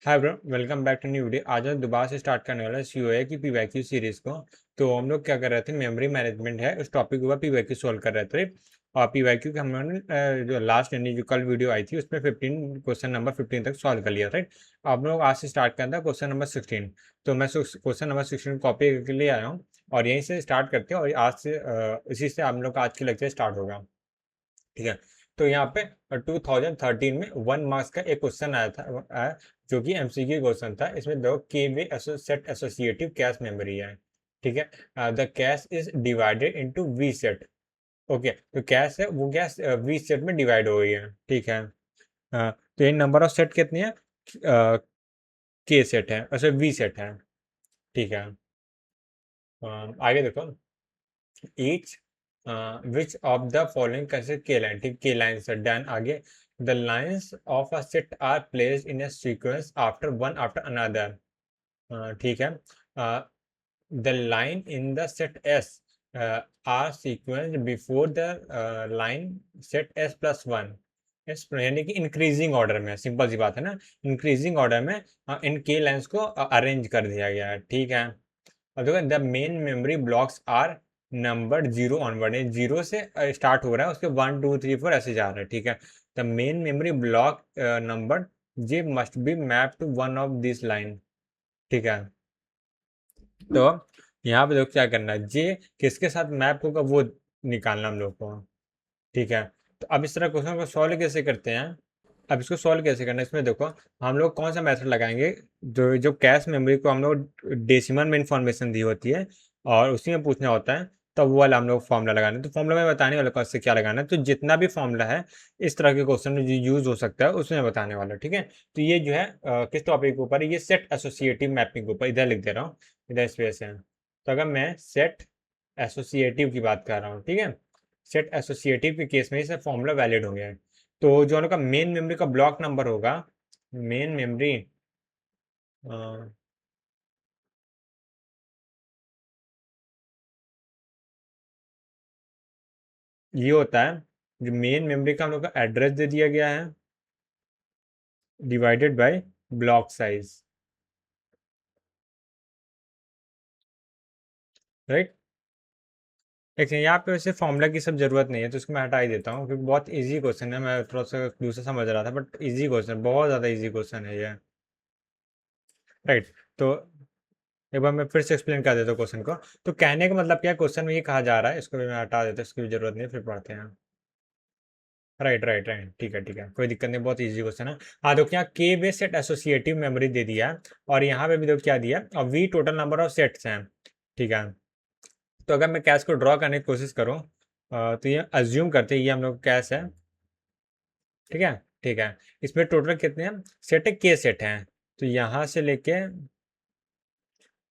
Hi bro, welcome back to new video. आज हम दोबारा से स्टार्ट करने वाला है सीओए की पीवाईक्यू सीरीज को। तो हम लोग क्या कर रहे थे, मेमोरी मैनेजमेंट है उस टॉपिक के ऊपर पीवाईक्यू सॉल्व कर रहे थे। और पीवाईक्यू के हमने जो लास्ट यानी जो कल वीडियो आई थी उसमें 15 क्वेश्चन नंबर 15 तक सॉल्व कर लिया था। आप लोग आज से स्टार्ट करना था क्वेश्चन नंबर 16। तो मैं क्वेश्चन नंबर 16 कॉपी करके लिए आया हूँ और यहीं से स्टार्ट करते हैं और आज से इसी से आप लोग का आज की लेक्चर स्टार्ट होगा। ठीक है। तो यहाँ पे 2013 में 1 मार्क्स का एक क्वेश्चन आया था, जो कि एमसीक्यू क्वेश्चन था। इसमें दो के way set associative cache memory है। ठीक है। The cache is divided into v set. Okay, तो कैश है वो कैश वी सेट में डिवाइड हो गई है। ठीक है। तो ये नंबर ऑफ सेट कितनी है? के सेट है, अच्छा वी सेट है। ठीक है। आगे देखो। each which of the following consider k line। ठीक, k lines है। डन। आगे the lines of a set are placed in a sequence after one after another। ठीक है। the line in the set s are sequenced before the line set s plus 1। यानी कि increasing order में, simple सी बात है ना, increasing order में इन के लाइंस को अरेंज कर दिया गया है। ठीक है। और देखो the main memory blocks are number zero onward, zero से स्टार्ट हो रहा है, उसके 1 2 3 4 ऐसे जा रहा है। ठीक है। The main memory block number j must be map to one of this line. ठीक है। तो यहाँ पे देखो क्या करना है, जे किसके साथ मैप होगा वो निकालना हम लोग को। ठीक है। तो अब इस तरह क्वेश्चन को सॉल्व कैसे करते हैं? अब इसको सॉल्व कैसे करना है, इसमें देखो हम लोग कौन सा मेथड लगाएंगे। जो जो कैश मेमोरी को हम लोग डेसिमल में इंफॉर्मेशन दी होती है और उसी में पूछना होता है, तब वो वाला हम लोग फॉर्मूला लगाना है। तो फॉर्मूला में बताने वाला कैसे क्या लगाना है। तो जितना भी फॉर्मूला है इस तरह के क्वेश्चन में जो यूज हो सकता है उसमें बताने वाला। ठीक है। तो ये जो है किस टॉपिक के ऊपर है, ये सेट एसोसिएटिव मैपिंग के ऊपर, इधर लिख दे रहा हूँ, इधर स्पेस है। तो अगर मैं सेट एसोसिएटिव की बात कर रहा हूँ, ठीक है, सेट एसोसिएटिव के केस में ये फॉर्मूला वैलिड हो गया है। तो जो उनका मेन मेमोरी का ब्लॉक नंबर होगा, मेन मेमोरी ये होता है, जो मेन मेमोरी का हम लोग का एड्रेस दे दिया गया है divided by block size. Right. एक यहाँ पे वैसे फॉर्मूला की सब जरूरत नहीं है, तो इसको मैं हटा ही देता हूँ क्योंकि बहुत इजी क्वेश्चन है। मैं थोड़ा सा दूसरा समझ रहा था, बट इजी क्वेश्चन, बहुत ज़्यादा इजी क्वेश्चन है ये। राइट। तो एक बार मैं फिर से एक्सप्लेन कर देता हूँ क्वेश्चन को। तो कहने का मतलब क्या, क्वेश्चन में ये कहा जा रहा है, इसको भी मैं हटा देता हूँ, इसकी भी जरूरत नहीं है, फिर पढ़ते हैं। राइट राइट राइट, ठीक है ठीक है, कोई दिक्कत नहीं, बहुत इजी क्वेश्चन है। हाँ देखो यहाँ के बेस सेट एसोसिएटिव मेमोरी दे दिया है और यहाँ पे भी देखो क्या दिया, और v total number of sets हैं। ठीक है। तो अगर मैं कैश को ड्रॉ करने की कोशिश करूँ, तो ये अज्यूम करते हैं ये हम लोग कैश है। ठीक है। ठीक है। इसमें टोटल कितने हैं सेट है, के सेट हैं। तो यहाँ से लेके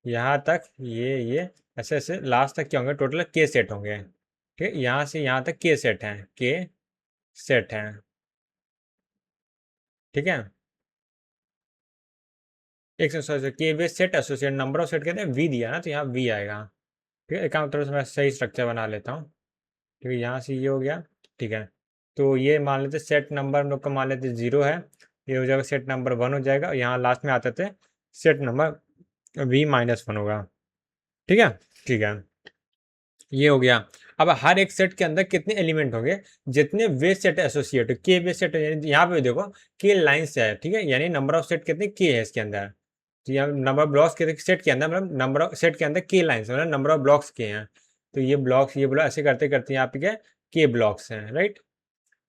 यहाँ तक ये ऐसे ऐसे लास्ट तक क्या होंगे, टोटल के सेट होंगे। ठीक है। यहाँ से यहाँ तक के सेट हैं, के सेट हैं। ठीक है। एक सौ के way set associate number of set कहते हैं, वी दिया ना, तो यहाँ वी आएगा। ठीक है। एक काम थोड़ा सा मैं सही स्ट्रक्चर बना लेता हूँ। ठीक है। यहाँ से ये हो गया। ठीक है। तो ये मान लेते सेट नंबर हम लोग का मान लेते 0 है, ये हो जाएगा सेट नंबर 1 हो जाएगा, और यहाँ लास्ट में आते थे सेट नंबर v-1 होगा। ठीक है। ठीक है। ये हो गया। अब हर एक सेट के अंदर कितने एलिमेंट होंगे, जितने वे सेट एसोसिएट के वे सेट, यहाँ पे देखो के लाइन्स है। ठीक है। यानी नंबर ऑफ सेट कितने के है इसके अंदर। तो यहाँ नंबर ऑफ ब्लॉक्स के सेट के अंदर, मतलब नंबर ऑफ सेट के अंदर के लाइन्स मतलब नंबर ऑफ ब्लॉक्स के हैं। तो ये ब्लॉक्स, ये ब्लॉक ऐसे करते करते यहाँ पे क्या के ब्लॉक्स हैं। राइट।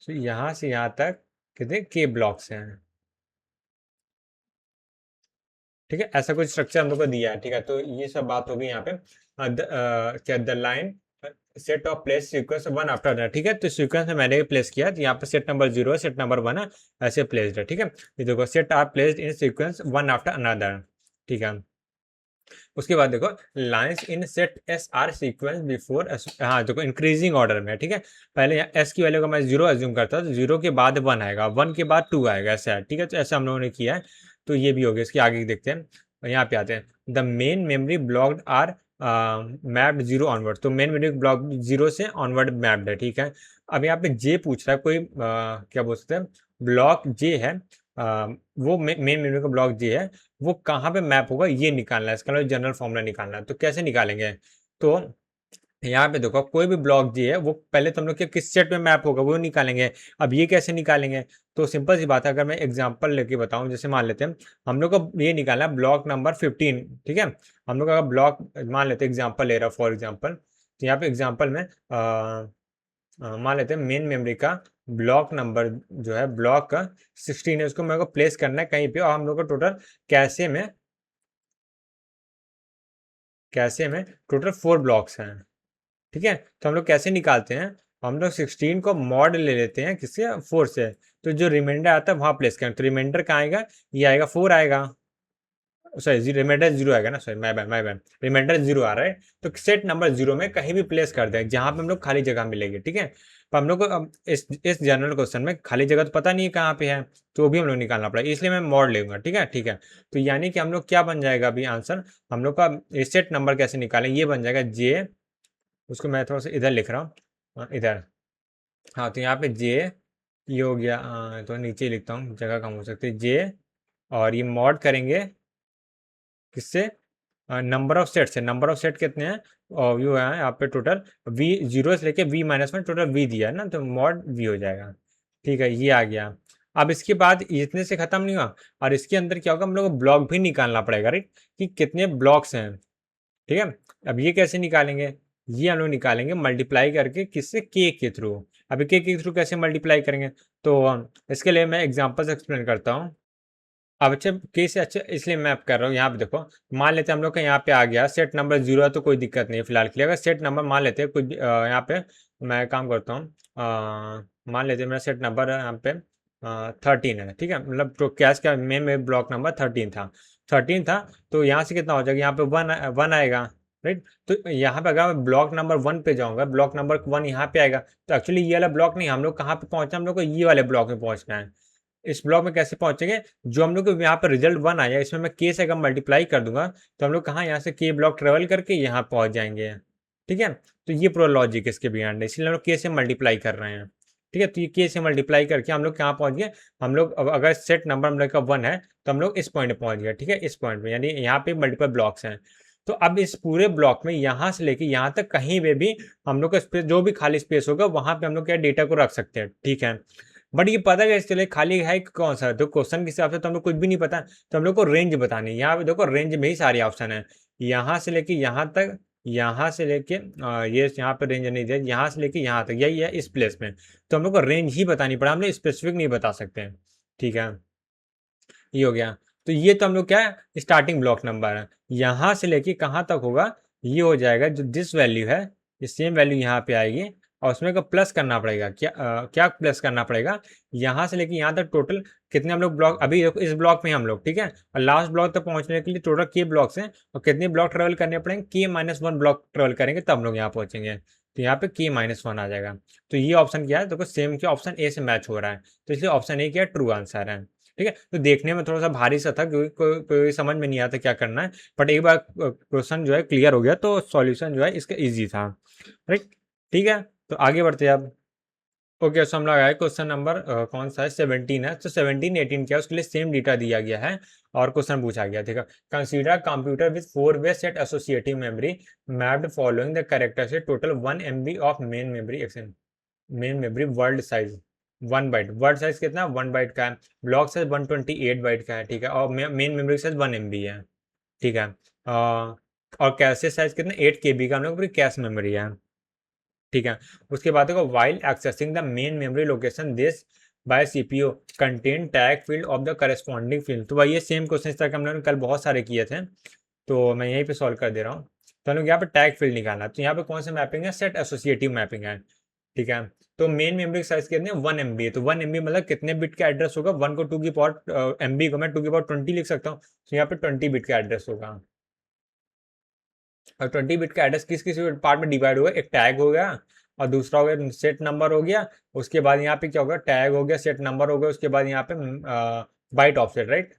तो यहाँ से यहाँ तक कितने के ब्लॉक्स हैं। ठीक है। ऐसा कुछ स्ट्रक्चर हम लोग को दिया है। ठीक है। तो ये सब बात होगी यहाँ पे। क्या the line set of place sequence 1 after that. ठीक है। तो सीक्वेंस में मैंने प्लेस किया, तो यहाँ पे सेट नंबर 0 है, सेट नंबर 1 है, ऐसे प्लेस्ड है। ठीक है। ये देखो set are placed in sequence 1 after another. ठीक है। उसके बाद देखो lines in set s are sequence before, हाँ देखो इंक्रीजिंग ऑर्डर में। ठीक है। पहले यहाँ एस की वैल्यू का मैं 0 एज्यूम करता हूँ, तो 0 के बाद 1 आएगा, 1 के बाद 2 आएगा, ऐसा है। ठीक है। तो ऐसा हम लोगों ने किया है। तो ये भी हो गया। इसके आगे देखते हैं, यहाँ पे आते हैं। The main memory blocked are mapped 0 onward. तो मेन मेमोरी ब्लॉक 0 से ऑनवर्ड मैप्ड है। ठीक है। अब यहाँ पे जे पूछ रहा है कोई, क्या बोल सकते हैं, ब्लॉक जे है वो मेन मेमोरी का ब्लॉक जे है वो कहाँ पे मैप होगा ये निकालना है, इसका जनरल फॉर्मूला निकालना है। तो कैसे निकालेंगे, तो यहाँ पे देखो कोई भी ब्लॉक जी है वो पहले तो हम लोग के किस सेट में मैप होगा वो निकालेंगे। अब ये कैसे निकालेंगे, तो सिंपल सी बात है, अगर मैं एग्जांपल लेके बताऊं, जैसे मान लेते हैं हम लोग को ये निकालना है ब्लॉक नंबर 15, ठीक है। हम लोग का ब्लॉक मान लेते हैं, एग्जांपल ले रहा फॉर एग्जांपल, तो यहाँ पे एग्जांपल में मान लेते हैं मेन मेमोरी का ब्लॉक नंबर जो है ब्लॉक का 16 है, उसको मेरे को प्लेस करना है कहीं पे, और हम लोग को टोटल कैसे में टोटल 4 ब्लॉक्स हैं, ठीक है। तो हम लोग कैसे निकालते हैं, हम लोग 16 को मॉड ले लेते हैं किससे, 4 से, तो जो रिमाइंडर आता है वहां प्लेस करें, तो रिमाइंडर कहाँ आएगा, ये आएगा 4 आएगा, सॉरी रिमाइंडर 0 आएगा ना, सॉरी माय बैड रिमाइंडर 0 आ रहा है, तो सेट नंबर 0 में कहीं भी प्लेस कर दें जहां पे हम लोग खाली जगह मिलेगी, ठीक है। तो हम लोग को अब इस जनरल क्वेश्चन में खाली जगह तो पता नहीं है कहाँ पे है, तो वो भी हम लोग निकालना पड़ेगा, इसलिए मैं मॉड लूंगा, ठीक है ठीक है। तो यानी कि हम लोग क्या बन जाएगा अभी आंसर, हम लोग का सेट नंबर कैसे निकालें, ये बन जाएगा जे, उसको मैं थोड़ा सा इधर लिख रहा हूँ, इधर, हाँ तो यहाँ पे जे ये हो गया, तो नीचे लिखता हूँ, जगह कम हो सकती है, जे, और ये मॉड करेंगे किससे, नंबर ऑफ सेट से, नंबर ऑफ सेट कितने हैं, और व्यू है यहाँ पे टोटल वी 0 से लेके V-1 टोटल वी दिया है ना, तो मॉड वी हो जाएगा, ठीक है, ये आ गया। अब इसके बाद इतने से खत्म नहीं हुआ, और इसके अंदर क्या होगा, हम लोग को ब्लॉक भी निकालना पड़ेगा, राइट, कि कितने ब्लॉक्स हैं, ठीक है। अब ये कैसे निकालेंगे, ये हम लोग निकालेंगे मल्टीप्लाई करके किससे, के थ्रू। अभी के थ्रू कैसे मल्टीप्लाई करेंगे, तो इसके लिए मैं एग्जांपल से एक्सप्लेन करता हूँ। अब अच्छा के से अच्छा इसलिए मैं आप कर रहा हूँ, यहाँ पे देखो, मान लेते हैं हम लोग का यहाँ पे आ गया सेट नंबर 0 है, तो कोई दिक्कत नहीं है फिलहाल के लिए। अगर सेट नंबर मान लेते हैं कुछ यहाँ पे मैं काम करता हूँ, मान लेते हैं मेरा सेट नंबर यहाँ पे 13 है, ठीक है, मतलब तो कैश का में ब्लॉक नंबर 13 था, तो यहाँ से कितना हो जाएगा, यहाँ पे वन आएगा, राइट। तो यहाँ पे अगर मैं ब्लॉक नंबर 1 पे जाऊंगा, ब्लॉक नंबर 1 यहाँ पे आएगा, तो एक्चुअली ये वाला ब्लॉक नहीं, हम लोग कहाँ पे पहुंचना, हम लोग को ये वाले ब्लॉक में पहुंचना है। इस ब्लॉक में कैसे पहुंचेंगे, जो हम लोग को यहाँ पर रिजल्ट 1 आया, इसमें मैं के से अगर मल्टीप्लाई कर दूंगा, तो हम लोग कहाँ यहाँ से के ब्लॉक ट्रेवल करके यहाँ पहुंच जाएंगे, ठीक है। तो ये पूरा लॉजिक इसके बिहाइंड है, इसलिए हम लोग के से मल्टीप्लाई कर रहे हैं, ठीक है। तो ये के से मल्टीप्लाई करके हम लोग कहाँ पहुंच गए, हम लोग अगर सेट नंबर हम लोग का 1 है, तो हम लोग इस पॉइंट पे पहुंच गए, ठीक है, इस पॉइंट पे, यानी यहाँ पे मल्टीपल ब्लॉक्स हैं। तो अब इस पूरे ब्लॉक में यहाँ से लेके यहाँ तक कहीं पे भी हम लोग का स्पेस, जो भी खाली स्पेस होगा वहां पे हम लोग क्या डेटा को रख सकते हैं, ठीक है। बट ये पता कैसे चले खाली है कि कौन सा, तो क्वेश्चन के हिसाब से तो हम लोग कुछ भी नहीं पता, तो हम लोग को रेंज बतानी है। यहाँ पे देखो रेंज में ही सारे ऑप्शन है, यहाँ से लेके यहाँ तक, यहाँ से लेके ये यहाँ पे रेंज नहीं दिया, यहाँ से लेके यहाँ तक यही है इस प्लेस में, तो हम लोग को रेंज ही बतानी पड़ा, हम लोग स्पेसिफिक नहीं बता सकते हैं, ठीक है। ये हो गया, तो ये तो हम लोग क्या है स्टार्टिंग ब्लॉक नंबर है, यहाँ से लेके कहाँ तक होगा, ये हो जाएगा जो दिस वैल्यू है, ये सेम वैल्यू यहाँ पे आएगी, और उसमें का प्लस करना पड़ेगा, क्या प्लस करना पड़ेगा, यहाँ से लेके यहाँ तक टोटल कितने हम लोग ब्लॉक, अभी देखो इस ब्लॉक में हम लोग, ठीक है, और लास्ट ब्लॉक तक पहुंचने के लिए टोटल के ब्लॉक्स हैं, और कितने ब्लॉक ट्रेवल करने पड़ेंगे, के-1 ब्लॉक ट्रेवल करेंगे तब हम लोग यहाँ पहुंचेंगे, तो यहाँ पे के-1 आ जाएगा। तो ये ऑप्शन क्या है, देखो सेम के ऑप्शन ए से मैच हो रहा है, तो इसलिए ऑप्शन ए क्या है, ट्रू आंसर है, ठीक है। तो देखने में थोड़ा सा भारी सा था, क्योंकि कोई समझ में नहीं आता क्या करना है, बट एक बार क्वेश्चन जो है क्लियर हो गया, तो सॉल्यूशन जो है इसका इजी था, राइट, ठीक है। तो आगे बढ़ते हैं अब, ओके, सो हम लोग आए क्वेश्चन नंबर कौन सा है, 17 है, तो 17 18 क्या है, उसके लिए सेम डेटा दिया गया है, और क्वेश्चन पूछा गया, ठीक है। Consider computer with 4 way set associative memory mapped following the characteristic total 1 MB of main memory world size 1 byte, word size कितना 1 बाइट का है, ब्लॉक साइज 128 बाइट का है, ठीक है, और मेन मेमोरी साइज 1 MB है, ठीक है। और कैशे साइज कितना 8 KB का हम लोग पूरी कैश मेमोरी है, ठीक है। उसके बाद देखो while accessing the main memory location this by CPU contain tag field of the corresponding field, तो भाई ये सेम क्वेश्चन तक हम लोगों ने कल बहुत सारे किए थे, तो मैं यहीं पे सॉल्व कर दे रहा हूँ। तो हम लोग यहाँ पे टैग फील्ड निकालना, तो यहाँ पे कौन सा मैपिंग है, सेट एसोसिएटिव मैपिंग है, ठीक है। तो मेन मेमोरी साइज कितने 1 MB है, तो 1 MB मतलब कितने बिट का एड्रेस होगा, 1 को 2 की पावर MB को मैं 2 की पावर 20 लिख सकता हूँ, तो यहाँ पे 20 बिट का एड्रेस होगा, और 20 बिट का एड्रेस किस किस पार्ट में डिवाइड होगा, एक टैग हो गया, और दूसरा हो गया सेट नंबर हो गया, उसके बाद यहाँ पे क्या होगा, टैग हो गया, सेट नंबर हो गया, उसके बाद यहाँ पे byte offset, right,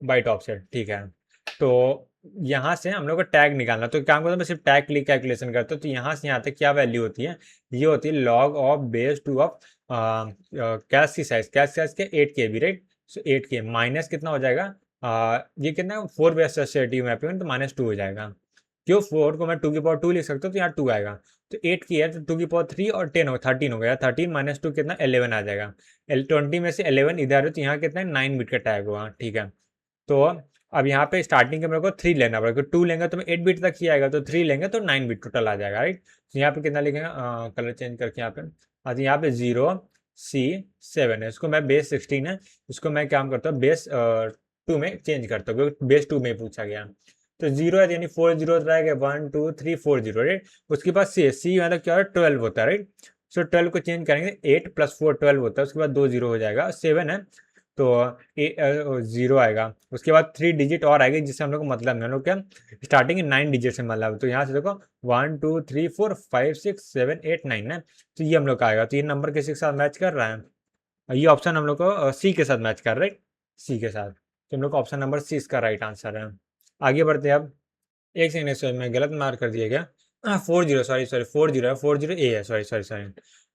byte offset, ठीक है। तो यहाँ से हम लोग को टैग निकालना, तो क्या करता मैं सिर्फ टैग के लिए कैलकुलेशन करता हूँ, तो यहाँ से यहाँ तक क्या वैल्यू होती है, ये होती है log of base 2 of cash की साइज, कैश साइज के 8 KB, राइट। सो 8 K माइनस कितना हो जाएगा, ये कितना 4 वे एसोसिएटिव मैपिंग, तो -2 हो जाएगा। क्यों, 4 को मैं 2 की पावर 2 लिख सकता हूँ, तो यहाँ 2 आएगा। तो 8 की है तो 2 की पावर 3 और 10 हो, 13 हो गया। 13 -2 कितना 11 आ जाएगा। 20 में से 11 इधर है, तो यहाँ कितना 9 बिट का टैग हुआ, ठीक है। तो अब यहाँ पे स्टार्टिंग के मेरे को 3 लेना पड़ेगा, 2 लेंगे तो मैं 8 बिट तक ही आएगा, तो 3 लेंगे तो 9 बिट टोटल आ जाएगा, राइट। तो यहाँ पे कितना लिखेंगे, कलर चेंज करके यहाँ पे, तो यहाँ पे 0 C 7 है, इसको मैं बेस 16 है, इसको मैं काम करता हूँ बेस 2 में चेंज करता हूँ, क्योंकि बेस 2 में पूछा गया। तो 0 है, यानी 4 जीरो रहेगा, 1 2 3 4 0, राइट। उसके बाद C मतलब क्या है, 12 होता है, राइट। सो 12 को चेंज करेंगे, 8 + 4 12 होता है, उसके बाद 2 0 हो जाएगा, 7 है तो 0 आएगा। उसके बाद 3 डिजिट और आएगी, जिससे हम लोग को मतलब नहीं, हम लोग क्या स्टार्टिंग 9 डिजिट से मतलब, तो यहाँ से देखो 1 2 3 4 5 6 7 8 9 है, तो ये हम लोग का आएगा। तो ये नंबर किसी के साथ मैच कर रहा है, ये ऑप्शन हम लोग को सी के साथ मैच कर रहा है, सी के साथ। तो हम लोग का ऑप्शन नंबर सी इसका राइट आंसर है। आगे बढ़ते हैं अब। एक सेकंड, सॉरी मैं गलत मार्क कर दिया गया, 40, सॉरी 40 है, 40 A है, सॉरी सॉरी सॉरी।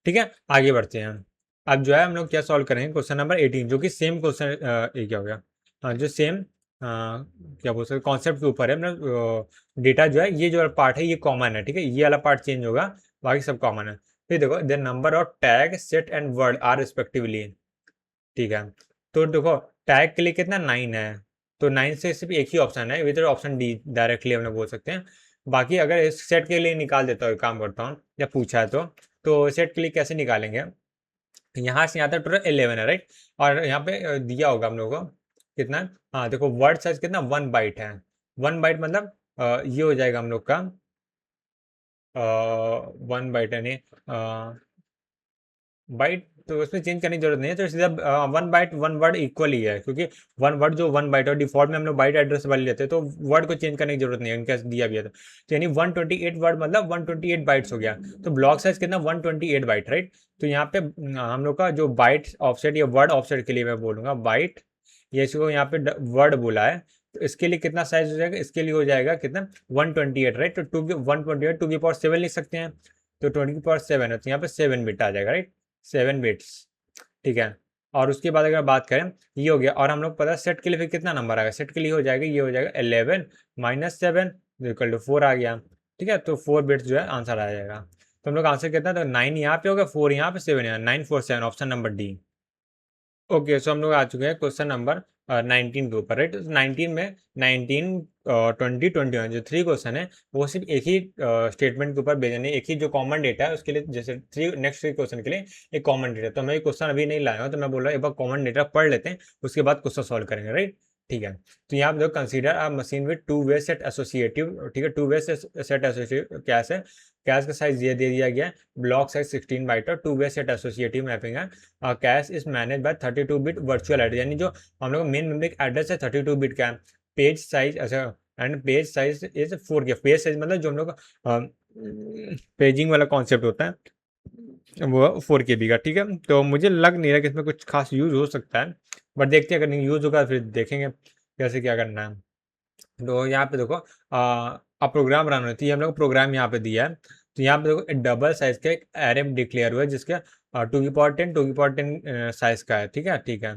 ठीक है, आगे बढ़ते हैं। अब जो है हम लोग क्या सॉल्व करेंगे, क्वेश्चन नंबर 18, जो कि सेम क्वेश्चन, ये क्या हो गया, जो सेम क्या बोल सकते कॉन्सेप्ट के ऊपर है, मतलब डेटा जो है, ये जो पार्ट है ये कॉमन है, ठीक है, ये वाला पार्ट चेंज होगा, बाकी सब कॉमन है। फिर देखो, the number of tag set and word are respectively, ठीक है। तो देखो, टैग के लिए कितना 9 है, तो 9 से सिर्फ एक ही ऑप्शन है, विद ऑप्शन डी डायरेक्टली हम लोग बोल सकते हैं। बाकी अगर इस सेट के लिए निकाल देता हूँ, काम करता हूँ या पूछा है तो सेट के लिए कैसे निकालेंगे, यहाँ से यहाँ तक टोटल 11 है, राइट। और यहाँ पे दिया होगा हम लोग को कितना, हाँ देखो वर्ड साइज कितना 1 बाइट है, 1 बाइट मतलब ये हो जाएगा हम लोग का 1 बाइट, यानी बाइट, तो उसमें चेंज करने की जरूरत नहीं है, तो सीधा 1 बाइट 1 वर्ड इक्वल ही है, क्योंकि 1 वर्ड जो 1 बाइट, और डिफॉल्ट में हम लोग बाइट एड्रेस वाले लेते हैं, तो वर्ड को चेंज करने की जरूरत नहीं है, इनका दिया भी है तो यानी 128 वर्ड मतलब 128 बाइट्स हो गया। तो ब्लॉक साइज कितना 128 बाइट, राइट। तो यहाँ पे हम लोग का जो बाइट ऑफसेट या वर्ड ऑफसेट के लिए मैं बोलूंगा बाइट, ये इसको यहाँ पे वर्ड बोला है, तो इसके लिए कितना साइज हो जाएगा, इसके लिए हो जाएगा कितना 128, राइट। तो 128 2 की पावर 7 लिख सकते हैं, तो 20 की पावर 7 है, तो यहाँ पे 7 बिट आ जाएगा, राइट, 7 बिट्स, ठीक है। और उसके बाद अगर बात करें, ये हो गया, और हम लोग पता है सेट के लिए फिर कितना नंबर आएगा, सेट के लिए हो जाएगा, ये हो जाएगा 11 -7 इक्वल टू 4 आ गया, ठीक है। तो 4 बिट्स जो है आंसर आ जाएगा। तो हम लोग आंसर कितना, तो 9 यहाँ पे होगा, 4 यहाँ पे, 7 यहाँ, 9 4 7, ऑप्शन नंबर डी। ओके, सो हम लोग आ चुके हैं क्वेश्चन नंबर 19 के ऊपर, राइट। 19 में 19 20 21 जो 3 क्वेश्चन है, वो सिर्फ एक ही स्टेटमेंट के ऊपर बेस्ड है, एक ही जो कॉमन डेटा है उसके लिए, जैसे नेक्स्ट 3 क्वेश्चन के लिए एक कॉमन डेटा, तो मैं क्वेश्चन अभी नहीं लाया हूँ, तो मैं बोल रहा हूँ एक बार कॉमन डेटा पढ़ लेते हैं, उसके बाद क्वेश्चन सॉल्व करेंगे, राइट, ठीक है। तो यहाँ पे consider a machine with 2 way set associative, ठीक है, 2 वे सेट एसोसिएटिव कैश है, कैश का साइज ये दे दिया गया, ब्लॉक साइज 16 बाइट, और 2 वे सेट एसोसिएटिव मैपिंग है, cash is manage by 32 bit virtual address, यानी जो हम लोग मेन मेमोरी एड्रेस है 32 बिट का है। पेज साइज, अच्छा, and page size is 4K, page size मतलब जो हम लोग पेजिंग वाला कॉन्सेप्ट होता है वो 4 KB का, ठीक है। तो मुझे लग नहीं रहा कि इसमें कुछ खास यूज हो सकता है, बट देखते हैं, अगर नहीं यूज होगा फिर देखेंगे कैसे क्या करना है। तो यहाँ पे देखो, अब प्रोग्राम रन होती है, हम लोग प्रोग्राम यहाँ पे दिया है, तो यहाँ पे देखो डबल साइज का एक एरे डिक्लेयर हुआ है, जिसका 2 की पावर 10 2 की पावर 10 साइज का है, ठीक है, ठीक है।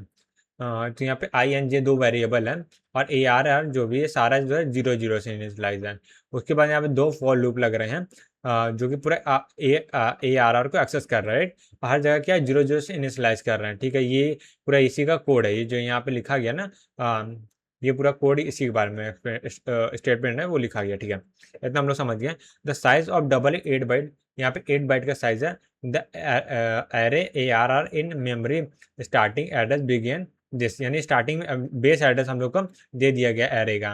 तो यहाँ पे INJ 2 वेरिएबल है, और ARR जो भी है सारा जो है 0 0 से इनिशियलाइज है। उसके बाद यहाँ पे 2 फॉर लूप लग रहे हैं, जो कि पूरा ARR को एक्सेस कर रहा है, हर जगह क्या है 0 0 से इनिशियलाइज कर रहे हैं, ठीक है। ये पूरा इसी का कोड है, ये जो यहाँ पे लिखा गया ना, ये पूरा कोड इसी के बारे में स्टेटमेंट है वो लिखा गया, ठीक है। इतना हम लोग समझ गए। The size of double 8 byte, यहाँ पे 8 बाइट का साइज है। The array ARR in memory starting address begin this, यानी स्टार्टिंग बेस एड्रेस हम लोग को दे दिया गया एरे का,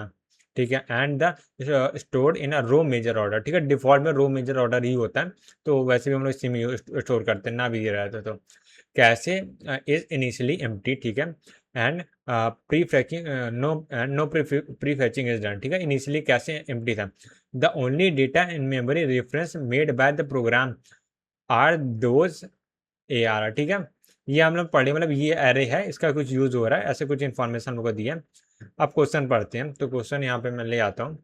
ठीक है। And the stored in a row major order, ठीक है, डिफॉल्ट में रो मेजर ऑर्डर ही होता है, तो वैसे भी हम लोग इसी में स्टोर करते हैं, ना भी रहता तो कैसे इज इनिशियली एम्प्टी, ठीक है। And prefetching no prefetching is done, ठीक है। इनिशियली कैसे एम्प्टी था, the only data in memory reference made by the program are those ARR, ठीक है। ये हम लोग पढ़े, मतलब ये एरे है, इसका कुछ यूज हो रहा है, ऐसे कुछ इन्फॉर्मेशन हम लोग को दी है। अब क्वेश्चन पढ़ते हैं, तो क्वेश्चन यहाँ पे मैं ले आता हूँ,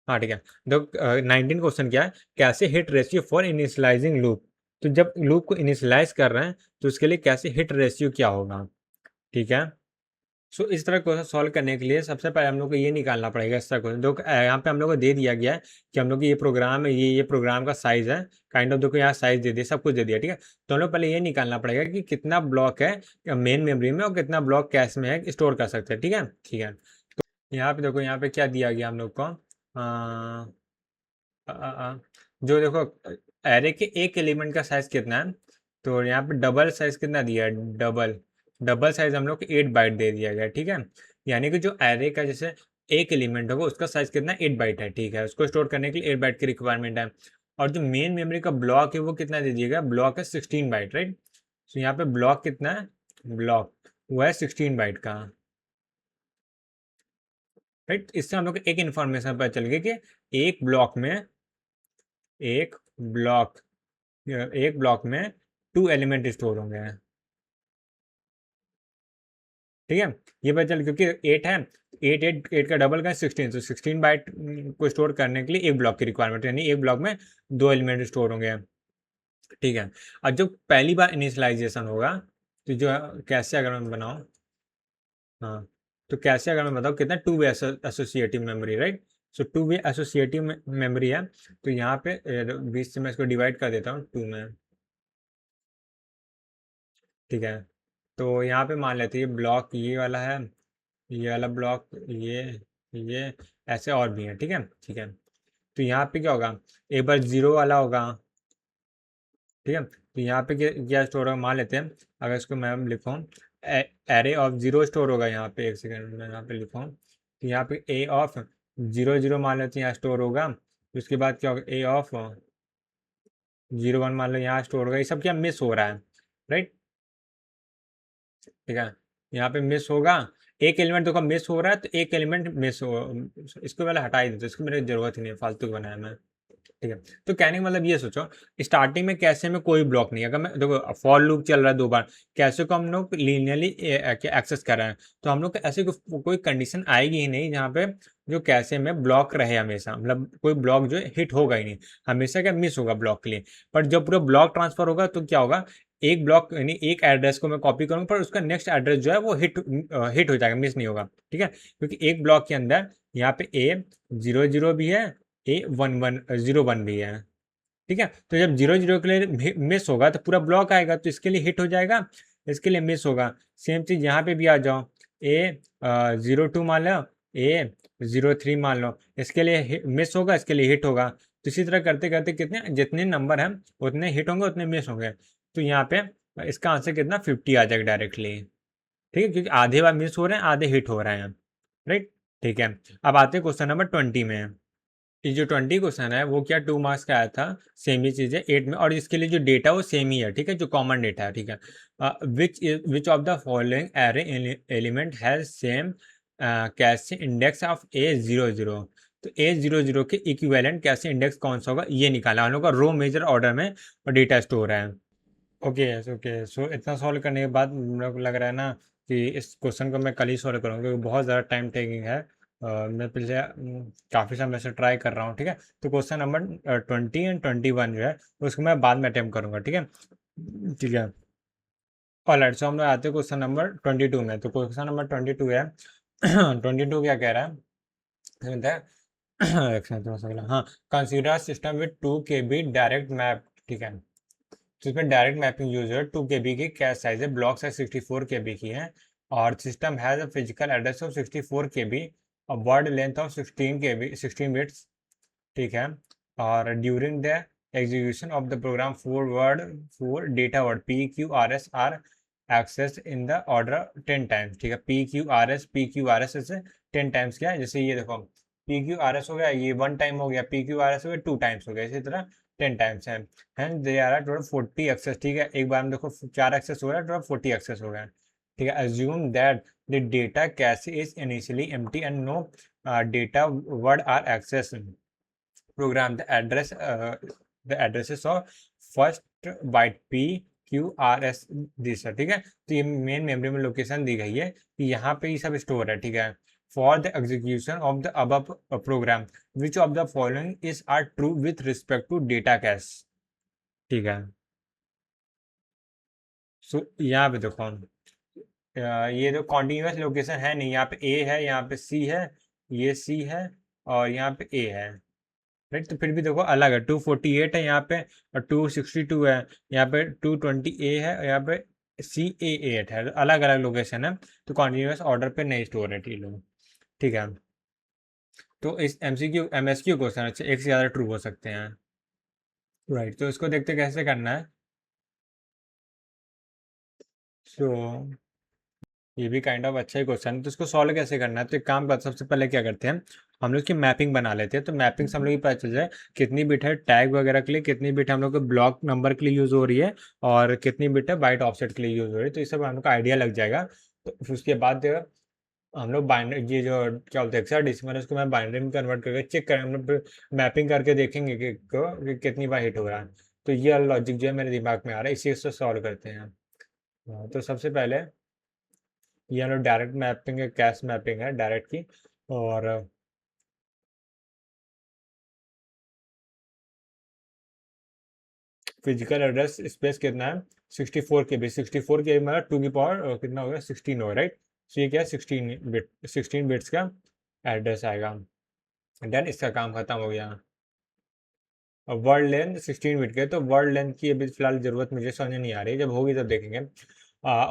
हाँ ठीक है। तो 19 क्वेश्चन क्या है, कैसे hit ratio for initialising loop, तो जब लूप को इनिशियलाइज कर रहे हैं तो उसके लिए कैसे हिट रेशियो क्या होगा, ठीक है। सो इस तरह क्वेश्चन सॉल्व करने के लिए सबसे पहले हम लोग को ये निकालना पड़ेगा इस तरह क्वेश्चन, जो यहाँ पे हम लोग को दे दिया गया है कि हम लोग ये प्रोग्राम है, ये प्रोग्राम का साइज है, काइंड ऑफ देखो यहाँ साइज दे दिया, सब कुछ दे दिया, ठीक है। तो हम लोग पहले ये निकालना पड़ेगा कि कितना ब्लॉक है मेन मेमोरी में और कितना ब्लॉक कैश में है, स्टोर कर सकते हैं, ठीक है, ठीक है। तो यहाँ पे देखो, यहाँ पे क्या दिया गया हम लोग को, जो देखो एरे के एक एलिमेंट का साइज कितना है, तो यहाँ पे डबल साइज कितना दिया है, डबल डबल साइज हम लोग को 8 बाइट दे दिया गया, ठीक है। यानी कि जो एरे का जैसे एक एलिमेंट होगा उसका साइज कितना 8 बाइट है, ठीक है, उसको स्टोर करने के लिए 8 बाइट की रिक्वायरमेंट है। और जो मेन मेमोरी का ब्लॉक है वो कितना दे दिया गया, ब्लॉक है 16 बाइट, राइट। तो यहाँ पे ब्लॉक कितना है, ब्लॉक वो है 16 बाइट का, राइट। इससे हम लोग को एक इन्फॉर्मेशन पता चल गई कि एक ब्लॉक में एक ब्लॉक एक ब्लॉक में 2 एलिमेंट स्टोर होंगे, ठीक है। ये पता चल क्योंकि 8 है, 8 का डबल का 16, तो 16 बाइट को स्टोर करने के लिए एक ब्लॉक की रिक्वायरमेंट, यानी एक ब्लॉक में 2 एलिमेंट स्टोर होंगे, ठीक है। और जब पहली बार इनिशियलाइजेशन होगा तो जो कैसे अगर मैं बनाऊँ, हाँ, तो कैसे अगर मैं बताऊँ कितना 2 वे एसोसिएटिव मेमोरी, राइट। सो 2 वे एसोसिएटिव मेमोरी है, तो यहाँ पे 20 से मैं इसको डिवाइड कर देता हूँ 2 में, ठीक है। तो यहाँ पे मान लेते हैं ये ब्लॉक ये वाला है, ये वाला ब्लॉक, ये ऐसे और भी है, ठीक है, ठीक है। तो यहाँ पे क्या होगा, एक बार जीरो वाला होगा, ठीक है। तो यहाँ पे क्या स्टोर होगा, मान लेते हैं अगर इसको मैं लिखूँ एरे ऑफ जीरो स्टोर होगा, यहाँ पे एक सेकेंड में यहाँ पे लिखूँ, तो यहाँ पे ए ऑफ जीरो जीरो मान लेते हैं यहाँ स्टोर होगा, उसके बाद क्या होगा ए ऑफ 01 मान लो यहाँ स्टोर होगा, ये सब क्या मिस हो रहा है, राइट, ठीक है। यहाँ पे मिस होगा, एक एलिमेंट देखो मिस हो रहा है, तो एक एलिमेंट मिस हो, इसको पहले हटा ही देते, इसको मेरी जरूरत ही नहीं है, फालतू का बनाया मैं, ठीक है। तो कहने का मतलब ये सोचो, स्टार्टिंग में कैसे में कोई ब्लॉक नहीं है, अगर मैं देखो फॉर लूप चल रहा है 2 बार, कैसे को हम लोग लीनियरली एक्सेस कर रहे हैं, तो हम लोग को ऐसे कोई कंडीशन आएगी ही नहीं जहाँ पे जो कैसे में ब्लॉक रहे हमेशा, मतलब कोई ब्लॉक जो हिट होगा ही नहीं, हमेशा क्या मिस होगा ब्लॉक के लिए। पर जब पूरा ब्लॉक ट्रांसफर होगा तो क्या होगा, एक ब्लॉक यानी एक एड्रेस को मैं कॉपी करूंगा पर उसका नेक्स्ट एड्रेस जो है वो हिट हो जाएगा, मिस नहीं होगा, ठीक है। क्योंकि एक ब्लॉक के अंदर यहाँ पे A00 भी है, A1101 भी है, ठीक है। तो जब 00 के लिए मिस होगा तो पूरा ब्लॉक आएगा, तो इसके लिए हिट हो जाएगा, इसके लिए मिस होगा। सेम चीज़ यहाँ पे भी आ जाओ, A02 मान लो, A03 मान लो, इसके लिए मिस होगा, इसके लिए हिट होगा। तो इसी तरह करते करते कितने जितने नंबर हैं उतने हिट होंगे उतने मिस होंगे। तो यहाँ पे इसका आंसर कितना 50 आ जाएगा डायरेक्टली, ठीक है, क्योंकि आधे बार मिस हो रहे हैं आधे हिट हो रहे हैं, राइट, ठीक है। अब आते हैं क्वेश्चन नंबर 20 में। ये जो 20 क्वेश्चन है वो क्या 2 मार्क्स का आया था, सेम ही चीज़ है 8 में, और इसके लिए जो डेटा वो सेम ही है, ठीक है, जो कॉमन डेटा है, ठीक है। विच of the following array element has same cash index of A00, तो A00 के इक्विवेलेंट कैश इंडेक्स कौन सा होगा ये निकाला हम लोग का, रो मेजर ऑर्डर में और डेटा स्टोर है। ओके ओके, सो इतना सॉल्व करने के बाद मेरे को लग रहा है ना कि इस क्वेश्चन को मैं कल ही सॉल्व करूँगा, क्योंकि बहुत ज़्यादा टाइम टेकिंग है। मैं पिछले काफ़ी समय से ट्राई कर रहा हूँ, ठीक है। तो क्वेश्चन नंबर 20 एंड 21 जो है उसको मैं बाद में अटेम्प्ट करूँगा, ठीक है, ठीक है। ऑलराइट, सो हम लोग आते हैं क्वेश्चन नंबर 22 में। तो क्वेश्चन नंबर 22 है 22 क्या कह रहा है, एक सेकंड, थोड़ा सा हाँ, consider system with 2 KB direct map, ठीक है। तो इसमें डायरेक्ट मैपिंग यूज है, 2 KB की कैश साइज है, ब्लॉक साइज 64 KB की है, और system has a physical address of 64 KB, और word length of 16 KB 16 bits, ठीक है। और during the execution of the program 4 data word PQRS are access in the order 10 times, ठीक है। PQRS से 10 टाइम्स क्या है, जैसे ये देखो PQRS हो गया, ये 1 टाइम हो गया, PQRS हो गया 2 टाइम्स हो गया, इसी तरह 10 टाइम्स है। And they are total 40 access, ठीक है, एक बार में देखो 4 एक्सेस हो रहा है, टोटल 40 एक्सेस हो गया, ठीक है। Assume that the data cache is initially empty and no data word are access, program the addresses of first byte PQRS this है, ठीक है। तो ये मेन मेमोरी में लोकेशन दी गई है कि यहाँ पे ये सब स्टोर है, ठीक है। For the execution of the above program which of the following is are true with respect to data cache, ठीक है। सो यहाँ पे देखो ये जो कॉन्टिन्यूस लोकेशन है नहीं, यहाँ पे ए है, यहाँ पे सी है, ये सी है, और यहाँ पे ए है, राइट। तो फिर भी देखो अलग है, 248 है यहाँ पे, और 262 है यहाँ पे, 220 ए है, और यहाँ पे सी ए 8 है, अलग अलग लोकेशन है। तो कॉन्टिन्यूस ऑर्डर पे नहीं स्टोर है ये लोग, ठीक है। तो इस एमसीक्यू एमएसक्यू क्वेश्चन अच्छे एक से ज़्यादा ट्रू हो सकते हैं, राइट। तो इसको देखते कैसे करना है। सो ये भी काइंड ऑफ अच्छा ही क्वेश्चन है। तो इसको सॉल्व कैसे करना है, तो एक काम कर, सबसे पहले क्या करते हैं, हम लोग की मैपिंग बना लेते हैं। तो मैपिंग से हम लोग की पता चल जाए कितनी बिट है टैग वगैरह के लिए, कितनी बिट हम लोग को ब्लॉक नंबर के लिए यूज़ हो रही है, और कितनी बिट है बाइट ऑफसेट के लिए यूज़ हो रही है। तो इस सब हम लोग का आइडिया लग जाएगा। तो फिर उसके बाद हम लोग बाइनरी, ये जो क्या बोलते हैं हेक्साडेसिमल है, उसको मैं बाइनरी में कन्वर्ट करके चेक करें, हम लोग मैपिंग करके देखेंगे कि कितनी बार हिट हो रहा है। तो ये लॉजिक जो है मेरे दिमाग में आ रहा है, इसी से सॉल्व करते हैं। तो सबसे पहले ये हम लोग डायरेक्ट मैपिंग है, कैश मैपिंग है डायरेक्ट की। और फिजिकल एड्रेस स्पेस कितना है, 64 KB। 64 KB मतलब 2 की पावर कितना होगा, 16 होगा, राइट। तो ये क्या है, 16 बिट्स का एड्रेस आएगा। देन इसका काम खत्म हो गया। वर्ड लेंथ 16 बिट के, तो वर्ड लेंथ की अभी फिलहाल ज़रूरत मुझे समझ नहीं आ रही, जब होगी तब देखेंगे।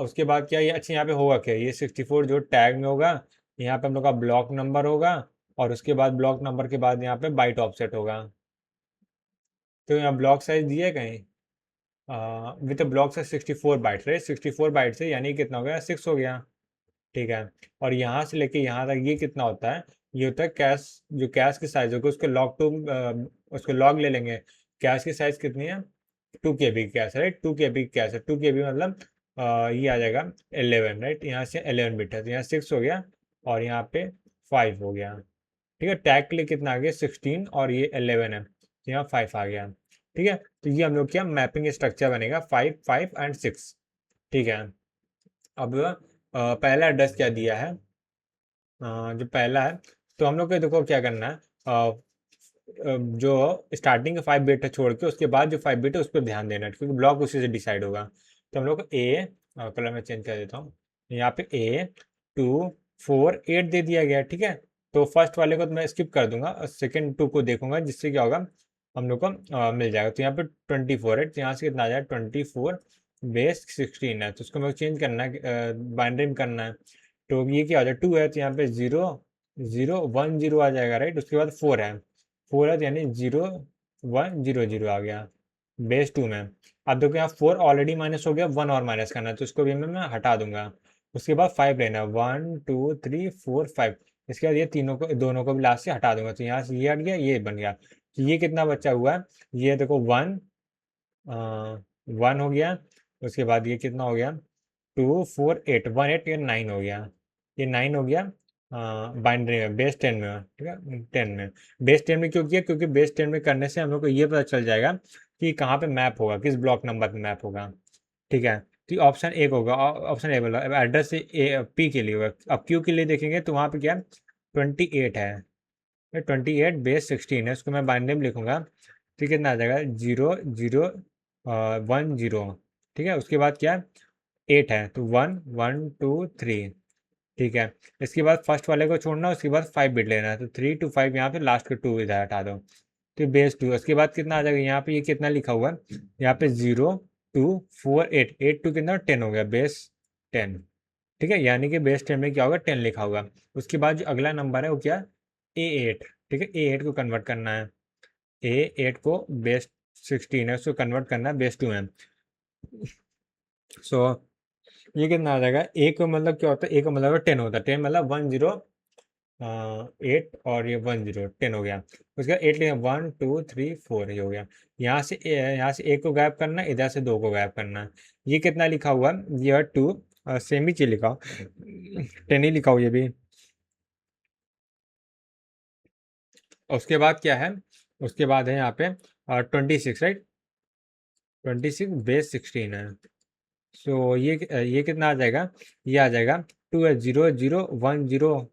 उसके बाद क्या ये, अच्छा यहाँ पे होगा क्या, ये 64 जो टैग में होगा, यहाँ पे हम लोग का ब्लॉक नंबर होगा, और उसके बाद ब्लॉक नंबर के बाद यहाँ पे बाइट ऑफसेट होगा। तो यहाँ ब्लॉक साइज दिया है कहीं, with block size 64 byte, right. 64 byte से यानी कितना हो गया, 6 हो गया, ठीक है। और यहाँ से लेके यहाँ तक ये कितना होता है, ये होता है कैश, जो कैश की साइज होगा उसको उसको लॉग ले लेंगे। कैश की साइज कितनी है, 2 KB की कैश, राइट। 2 KB की कैश है, 2 KB मतलब ये आ जाएगा 11, राइट। यहाँ से 11 बिट है, तो यहाँ 6 हो गया, और यहाँ पे 5 हो गया, ठीक है। टैग के लिए कितना आ गया, 16, और ये 11 है, तो यहाँ 5 आ गया, ठीक है। तो ये हम लोग क्या मैपिंग स्ट्रक्चर बनेगा, 5 5 एंड 6, ठीक है। अब पहला एड्रेस क्या दिया है, जो पहला है, तो हम लोग को देखो क्या करना है, जो स्टार्टिंग के 5 बिट है छोड़ के, उसके बाद जो 5 बिट है उस पर ध्यान देना है, क्योंकि ब्लॉक उसी से डिसाइड होगा। तो हम लोग को ए, कलर में चेंज कर देता हूँ, यहाँ पे A 2 4 8 दे दिया गया, ठीक है। तो फर्स्ट वाले को तो मैं स्किप कर दूंगा, सेकंड 2 को देखूंगा, जिससे क्या होगा, हम लोग को मिल जाएगा। तो यहाँ पे 24 है, तो यहाँ से कितना आ जाएगा, 24 बेस 16 है, तो उसको मेरे को चेंज करना है, बाइनरी में करना है। तो ये क्या हो जाएगा, 2 है, तो यहाँ पे 0 0 1 0 आ जाएगा, राइट। उसके बाद 4 है, 4 है, तो यानी 0 1 0 0 आ गया बेस 2 में। अब देखो यहाँ 4 ऑलरेडी माइनस हो गया, 1 और माइनस करना है, तो उसको भी मैं हटा दूंगा। उसके बाद 5 लेना है, 1 2 3 4 5। इसके बाद ये तीनों को, दोनों को भी लास्ट से हटा दूंगा, तो यहाँ से ये हट गया, ये बन गया। तो ये कितना बचा हुआ है, ये देखो 1 हो गया। उसके बाद ये कितना हो गया, 2 4 8 1 8, ये 9 हो गया, ये 9 हो गया बाइनरी में, बेस 10 में, ठीक है। 10 में, बेस 10 में क्यों किया, क्योंकि बेस 10 में करने से हम लोग को ये पता चल जाएगा कि कहाँ पे मैप होगा, किस ब्लॉक नंबर पे मैप होगा, ठीक है। तो ऑप्शन एक होगा, ऑप्शन ए बोला एड्रेस ए पी के लिए होगा। अब क्यू के लिए देखेंगे तो वहाँ पे क्या 28 है, 28 बेस 16 है, उसको मैं बाइनरी में लिखूंगा, तो कितना आ जाएगा, 0 0 1 0, ठीक है। उसके बाद क्या 8 है, तो 1 1 2 3, ठीक है। इसके बाद फर्स्ट वाले को छोड़ना, उसके बाद 5 बिट लेना है, तो 3 to 5 यहाँ पे, लास्ट के 2 इधर हटा दो, तो बेस 2। उसके बाद कितना आ जाएगा, यहाँ पे ये कितना लिखा हुआ है, यहाँ पे 0 2 4 8 8 2 कितना 10 हो गया, बेस 10, ठीक है। यानी कि बेस 10 में क्या होगा, 10 लिखा होगा। उसके बाद जो अगला नंबर है वो क्या, A8, ठीक है। A8 को कन्वर्ट करना है, A8 को बेस 16 है, उसको कन्वर्ट करना है बेस 2 में। सो ये कितना आ जाएगा, ए का मतलब क्या होता है, ए का मतलब 10 होता है, 10 मतलब 1 0 8, और ये 1 0 10 हो गया। उसके बाद 8 लिखा, 1 2 3 4, ये हो गया। यहाँ से एक को गायब करना है, इधर से 2 को गायब करना है। ये कितना लिखा हुआ है, ये 2, सेम ही चीज लिखा 10 ही लिखा हो ये भी। उसके बाद क्या है, उसके बाद है यहाँ पे 26, राइट। 26 बेस 16 है। सो ये कितना आ जाएगा, ये आ जाएगा 2 है, 0 0 1 0,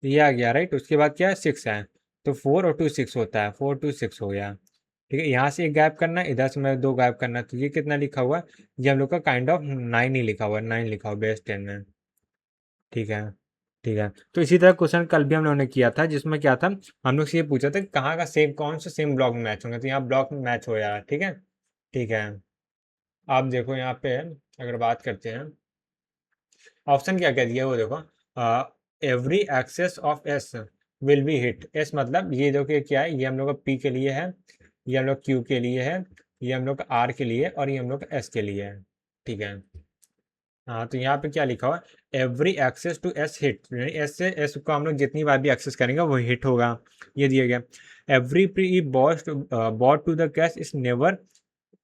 ये आ गया, राइट। उसके बाद क्या है, 6 है, तो 4 और 2 6 होता है, 4 2 6 हो गया। ठीक है, यहाँ से एक गायब करना है, इधर से मैं 2 गायब करना है, तो ये कितना लिखा हुआ है? ये हम लोग का काइंड ऑफ 9 ही लिखा हुआ है, 9 लिखा हुआ है बेस 10 में। ठीक है, ठीक है। तो इसी तरह क्वेश्चन कल भी हम लोगों ने किया था, जिसमें क्या था, हम लोग से ये पूछा था कि कहाँ का सेम, कौन से सेम ब्लॉक में मैच होंगे, तो यहाँ ब्लॉक में मैच हो जा रहा है। ठीक है, ठीक है। आप देखो यहाँ पे अगर बात करते हैं, ऑप्शन क्या कह दिया है वो देखो, every access of S will be hit. S मतलब ये देखो क्या है, ये हम लोग का पी के लिए है, ये हम लोग क्यू के लिए है, ये हम लोग का आर के लिए, और ये हम लोग का एस के लिए है। ठीक है, हाँ, तो यहाँ पे क्या लिखा हुआ है, every access to S hit, S से एस को हम लोग जितनी बार भी एक्सेस करेंगे वो हिट होगा, ये दिया गया। Every pre bot to the cache is never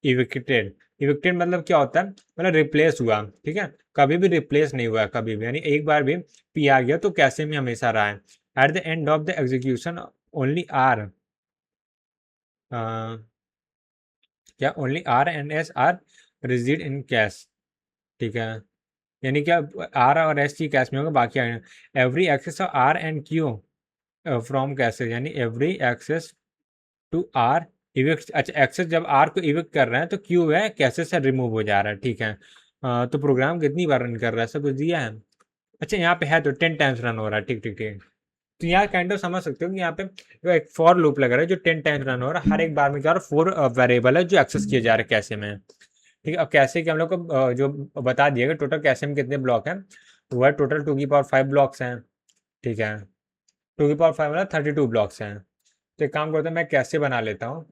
evicted. Evicted मतलब क्या होता है, मतलब रिप्लेस हुआ। ठीक है, कभी भी रिप्लेस नहीं हुआ है, कभी भी, यानी एक बार भी पी आ गया तो कैसे में हमेशा रहा है। At the end of the execution only R, क्या only R and S are rigid in cache. ठीक है, यानी क्या, आर और एस की कैश में होगा, बाकी every access of R and Q from caches, यानी every access to R evict. अच्छा, एक्सेस जब आर को इविक्ट कर रहे हैं तो क्यू है कैशेज से रिमूव हो जा रहा है। ठीक है, तो प्रोग्राम कितनी बार रन कर रहा है, सब कुछ दिया है। अच्छा, यहाँ पे है तो 10 टाइम्स रन हो रहा है। ठीक ठीक ठीक, तो यहाँ काइंड ऑफ समझ सकते हो कि यहाँ पे एक फॉर लूप लग रहा है जो 10 टाइम्स रन हो रहा है, हर एक बार में क्या, 4 वेरिएबल है जो एक्सेस किए जा रहे हैं कैशे में। ठीक है, अब कैसे कि हम लोग को जो बता दिया कि टोटल कैशे में कितने ब्लॉक हैं, वह टोटल 2 की पावर 5 ब्लॉक्स हैं। ठीक है, 2 की पावर 5 मतलब 32 ब्लॉक्स हैं। तो एक काम करते हैं, मैं कैसे बना लेता हूँ,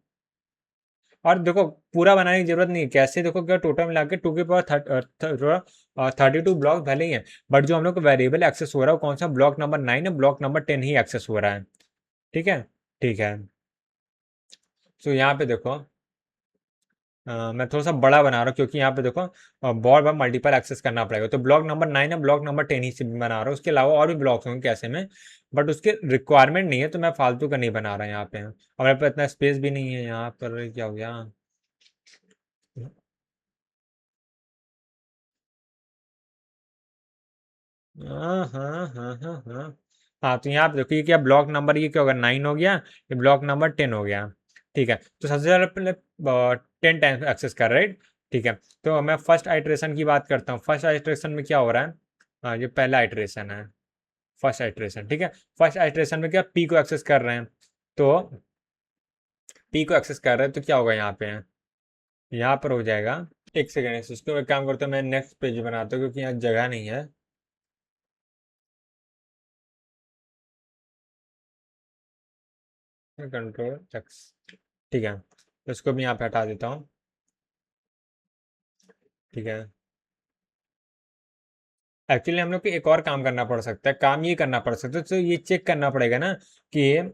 और देखो पूरा बनाने की जरूरत नहीं है, कैसे देखो क्या, टोटल मिला के 2 की पावर 32 ब्लॉक भले ही है, बट जो हम लोग को वेरिएबल एक्सेस हो रहा है वो कौन सा, ब्लॉक नंबर 9 है, ब्लॉक नंबर 10 ही एक्सेस हो रहा है। ठीक है, ठीक है। तो यहाँ पे देखो, मैं थोड़ा सा बड़ा बना रहा हूँ क्योंकि यहाँ पे देखो बहुत बार मल्टीपल एक्सेस करना पड़ेगा, तो ब्लॉक नंबर 9 है, ब्लॉक नंबर 10 ही से बना रहा हूँ, उसके अलावा और भी ब्लॉक्स होंगे कैसे में, बट उसके रिक्वायरमेंट नहीं है, तो मैं फालतू का नहीं बना रहा यहाँ पे, और मेरे पास इतना स्पेस भी नहीं है यहाँ पर, क्या हो गया। हाँ हाँ हाँ हाँ हाँ, हाँ, तो यहाँ पे देखो ये क्या, ब्लॉक नंबर ये क्या होगा, 9 हो गया, ये ब्लॉक नंबर 10 हो गया। ठीक है, तो सबसे ज़्यादा पहले 10 टाइम्स एक्सेस कर राइट। ठीक है, तो मैं फर्स्ट आइट्रेशन की बात करता हूँ, फर्स्ट आइट्रेशन में क्या हो रहा है, हाँ, ये पहला आइट्रेशन है, फर्स्ट आइट्रेशन। ठीक है, फर्स्ट आइट्रेशन में क्या, पी को एक्सेस कर रहे हैं, तो पी को एक्सेस कर रहे हैं तो क्या होगा यहाँ पे, यहाँ पर हो जाएगा, एक सेकेंड, इसको एक काम करता हूँ, मैं नेक्स्ट पेज बनाता हूँ क्योंकि यहाँ जगह नहीं है। कंट्रोल एक्स, ठीक है, तो इसको भी यहाँ पे हटा देता हूँ। ठीक है, एक्चुअली हम लोग को एक और काम करना पड़ सकता है, काम ये करना पड़ सकता है, तो ये चेक करना पड़ेगा ना कि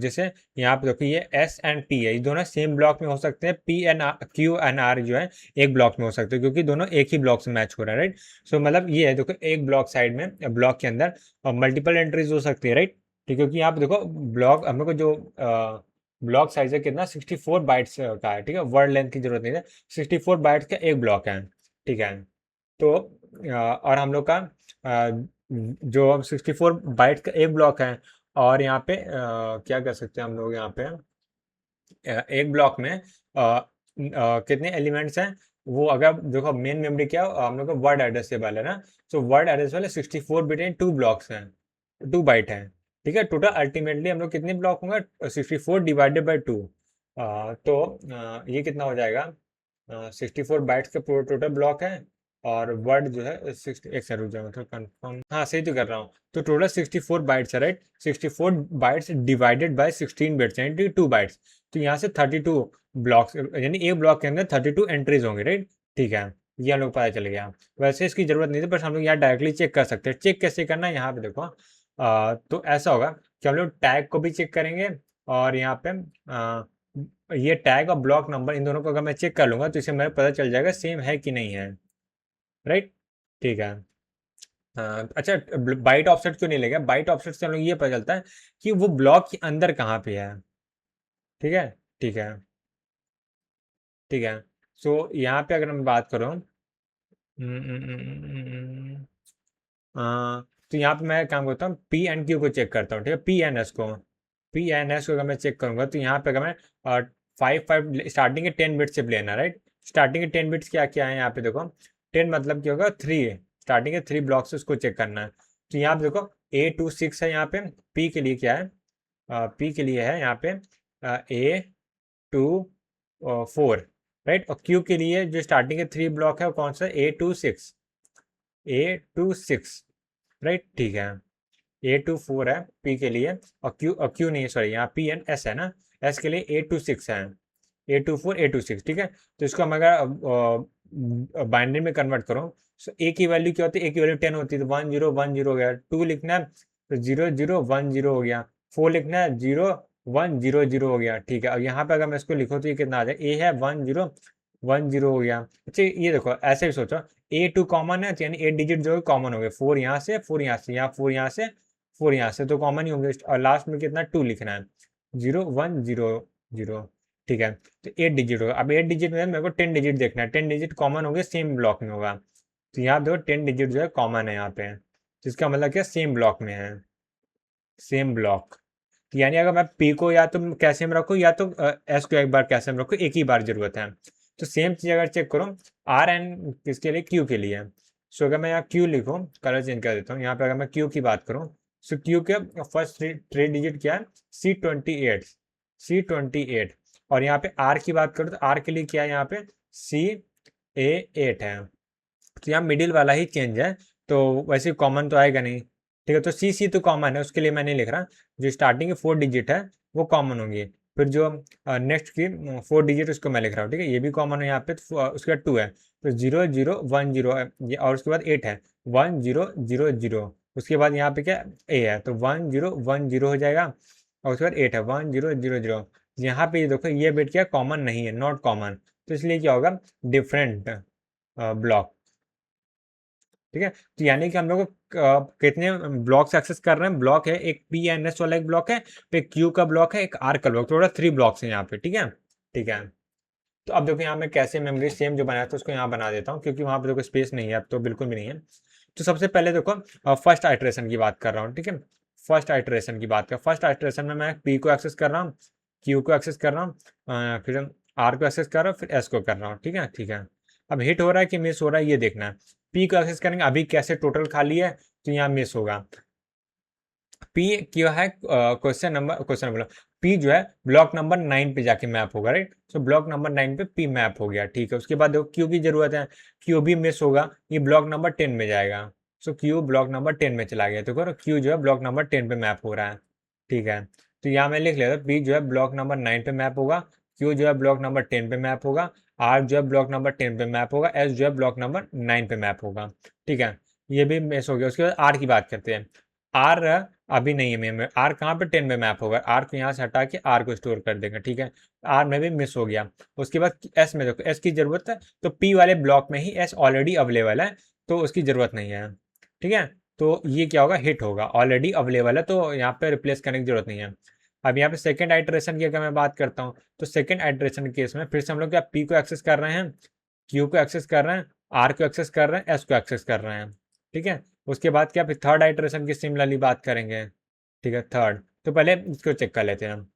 जैसे यहाँ पे देखो, ये एस एंड टी है, ये दोनों सेम ब्लॉक में हो सकते हैं, P and Q and R जो है एक ब्लॉक में हो सकते हैं, क्योंकि दोनों एक ही ब्लॉक से मैच हो रहा है, राइट। सो मतलब ये है, देखो एक ब्लॉक साइड में, ब्लॉक के अंदर मल्टीपल एंट्रीज हो सकती है, राइट। ठीक, क्योंकि यहाँ पे देखो ब्लॉक हम लोग को जो ब्लॉक साइज है कितना, 64 बाइट्स का है। ठीक है, वर्ड लेंथ की जरूरत नहीं है, 64 बाइट्स का एक ब्लॉक है। ठीक है, तो और हम लोग का जो 64 बाइट्स का एक ब्लॉक है, और यहाँ पे क्या कर सकते हैं हम लोग, यहाँ पे एक ब्लॉक में कितने एलिमेंट्स हैं, वो अगर देखो मेन मेमोरी क्या हम लोग का वर्ड एड्रेसेबल है ना, तो वर्ड एड्रेस वाले 64 बिट हैं, 2 ब्लॉक्स हैं, 2 बाइट हैं। ठीक है, टोटल अल्टीमेटली हम लोग कितने ब्लॉक होंगे, 64 डिवाइडेड बाई 2, तो ये कितना हो जाएगा, 64 बाइट्स का टोटल ब्लॉक है, और वर्ड जो है 60, एक सेकंड रुक जाओ, मतलब कंफर्म, हाँ सही तो कर रहा हूँ, तो टोटल 64 बाइट्स है, right. 64 bytes divided by 16 bits यानी 2 बाइट्स, तो यहाँ से 32 ब्लॉक्स, यानी एक ब्लॉक के अंदर 32 एंट्रीज होंगे, राइट। ठीक है, ये हम लोग पता चल गया। वैसे इसकी जरूरत नहीं थी, बस हम लोग यहाँ डायरेक्टली चेक कर सकते हैं। चेक कैसे करना है, यहाँ पे देखो, तो ऐसा होगा कि हम लोग टैग को भी चेक करेंगे, और यहाँ पे ये टैग और ब्लॉक नंबर, इन दोनों को अगर मैं चेक कर लूंगा तो इसे मेरे पता चल जाएगा सेम है कि नहीं है, राइट। ठीक है, अच्छा, बाइट ऑफसेट क्यों नहीं लेगा, बाइट ऑफसेट से हम लोग ये पता चलता है कि वो ब्लॉक के अंदर कहाँ पे है। ठीक है, ठीक है, ठीक है। सो यहाँ पे अगर मैं बात करूँ, तो यहाँ पे मैं काम करता हूँ, पी एंड क्यू को चेक करता हूँ। ठीक है, पी एन एस को, पी एन एस को अगर मैं चेक करूंगा तो यहाँ पे अगर मैं 5 5 स्टार्टिंग के 10 बिट से लेना, राइट। स्टार्टिंग के 10 बिट्स क्या क्या है यहाँ पे देखो, 10 मतलब क्या होगा 3 है, स्टार्टिंग के 3 ब्लॉक से उसको चेक करना है। तो यहाँ पे देखो A26 है यहाँ पे, P के लिए क्या है, P के लिए है यहाँ पे A24, राइट। और Q के लिए जो स्टार्टिंग के 3 ब्लॉक है वो कौन सा है, A26, राइट, ठीक है। A24 है P के लिए, और Q नहीं, सॉरी यहाँ P एंड S है ना, S के लिए A26 है, A24 A26, ठीक है। तो इसको हम अगर बाइनरी में कन्वर्ट करो, तो A की वैल्यू क्या होती है, A की वैल्यू 10 होती है, तो 1 0 1 0 हो गया। 2 लिखना है तो 0 0 1 0 हो गया। 4 लिखना है 0 1 0 0 हो गया, ठीक है। और यहाँ पे अगर मैं इसको लिखो तो ये कितना आ जाए, A है 1 0 1 0 हो गया। अच्छा ये देखो ऐसे भी सोचो, A2 कॉमन है, तो यानी 8 डिजिट जो है कॉमन हो गए, 4 यहाँ से 4 यहाँ से, यहाँ 4 यहाँ से 4 यहाँ से, तो कॉमन ही होंगे। और लास्ट में कितना 2 लिखना है, 0 1 0 0, ठीक है। तो 8 डिजिट होगा। अब 8 डिजिट में मेरे को 10 डिजिट देखना है, 10 डिजिट कॉमन होंगे, सेम ब्लॉक में होगा। तो यहाँ देखो 10 डिजिट जो है कॉमन है यहाँ पे, जिसका मतलब क्या, सेम ब्लॉक में है, सेम ब्लॉक। तो यानी अगर मैं P को या तो कैसे में रखूँ, या तो S को एक बार कैसे में रखूँ, एक ही बार जरूरत है। तो सेम चीज अगर चेक करो R एंड किसके लिए, Q के लिए। सो अगर मैं यहाँ Q लिखूँ, कलर चेंज कर देता हूँ, यहाँ पे अगर मैं Q की बात करूँ, सो Q के फर्स्ट थ्री डिजिट क्या है, C28, और यहाँ पे R की बात करूँ तो R के लिए क्या है, यहाँ पे CA8 है। तो यहाँ मिडिल वाला ही चेंज है, तो वैसे कॉमन तो आएगा नहीं, ठीक है। तो सी तो कॉमन है, उसके लिए मैं नहीं लिख रहा। जो स्टार्टिंग की 4 डिजिट है वो कॉमन होंगी, फिर जो नेक्स्ट की 4 डिजिट उसको मैं लिख रहा हूँ, ठीक है। ये भी कॉमन है यहाँ पे, तो उसके बाद 2 है, तो 0 0 1 0 ये, और उसके बाद 8 है 1 0 0 0। उसके बाद यहाँ पे क्या A है, तो 1 0 1 0 हो जाएगा, और उसके बाद 8 है 1 0 0 0। यहाँ पे ये देखो ये बिट क्या कॉमन नहीं है, नॉट कॉमन, तो इसलिए क्या होगा, डिफरेंट ब्लॉक, ठीक है। तो यानी कि हम लोग कितने ब्लॉक से एक्सेस कर रहे हैं, ब्लॉक है एक PNS वाला एक ब्लॉक है, फिर Q का ब्लॉक है, एक R का ब्लॉक, थोड़ा 3 ब्लॉक्स हैं यहाँ पे, ठीक है, ठीक है। तो अब देखो यहाँ मैं कैसे मेमोरी सेम जो बनाया था उसको यहाँ बना देता हूँ, क्योंकि वहाँ पे देखो स्पेस नहीं है अब, तो बिल्कुल भी नहीं है। तो सबसे पहले देखो फर्स्ट आइटरेशन की बात कर रहा हूँ, ठीक है। फर्स्ट आइटरेशन में मैं P को एक्सेस कर रहा हूँ, Q को एक्सेस कर रहा हूँ, फिर R को एक्सेस कर रहा हूँ, फिर S को कर रहा हूँ, ठीक है, ठीक है। अब हिट हो रहा है कि मिस हो रहा है ये देखना है। P को एक्सेस करेंगे, अभी कैसे टोटल खाली है, तो यहाँ मिस होगा। P क्या है, क्वेश्चन नंबर P जो है ब्लॉक नंबर 9 पे जाके मैप होगा, राइट। सो ब्लॉक नंबर 9 पे P मैप हो गया, ठीक है। उसके बाद देखो Q की जरूरत है, Q भी मिस होगा, ये ब्लॉक नंबर 10 में जाएगा। सो Q ब्लॉक नंबर 10 में चला गया, तो करो Q जो है ब्लॉक नंबर 10 पे मैप हो रहा है, ठीक है। तो यहाँ मैं लिख लेता हूँ, P जो है ब्लॉक नंबर 9 पे मैप होगा, Q जो है ब्लॉक नंबर 10 पे मैप होगा, R जो है ब्लॉक नंबर 10 पे मैप होगा, S जो है ब्लॉक नंबर 9 पे मैप होगा, ठीक है। ये भी मिस हो गया। उसके बाद R की बात करते हैं। R अभी नहीं है मेमोरी, आर कहाँ पे 10 में मैप होगा, आर को यहाँ से हटा के आर को स्टोर कर देंगे, ठीक है। आर में भी मिस हो गया। उसके बाद एस में देखो, एस की जरूरत है, तो पी वाले ब्लॉक में ही एस ऑलरेडी अवेलेबल है, तो उसकी जरूरत नहीं है, ठीक है। तो ये क्या होगा, हिट होगा, ऑलरेडी अवेलेबल है, तो यहाँ पे रिप्लेस करने की जरूरत नहीं है। अब यहाँ पे सेकंड आइटरेशन की अगर मैं बात करता हूँ, तो सेकंड आइटरेशन के केस में फिर से हम लोग क्या पी को एक्सेस कर रहे हैं, क्यू को एक्सेस कर रहे हैं, आर को एक्सेस कर रहे हैं, एस को एक्सेस कर रहे हैं, ठीक है। उसके बाद क्या, फिर थर्ड आइटरेशन की सिमिलरली बात करेंगे, ठीक है, थर्ड। तो पहले इसको चेक कर लेते हैं हम।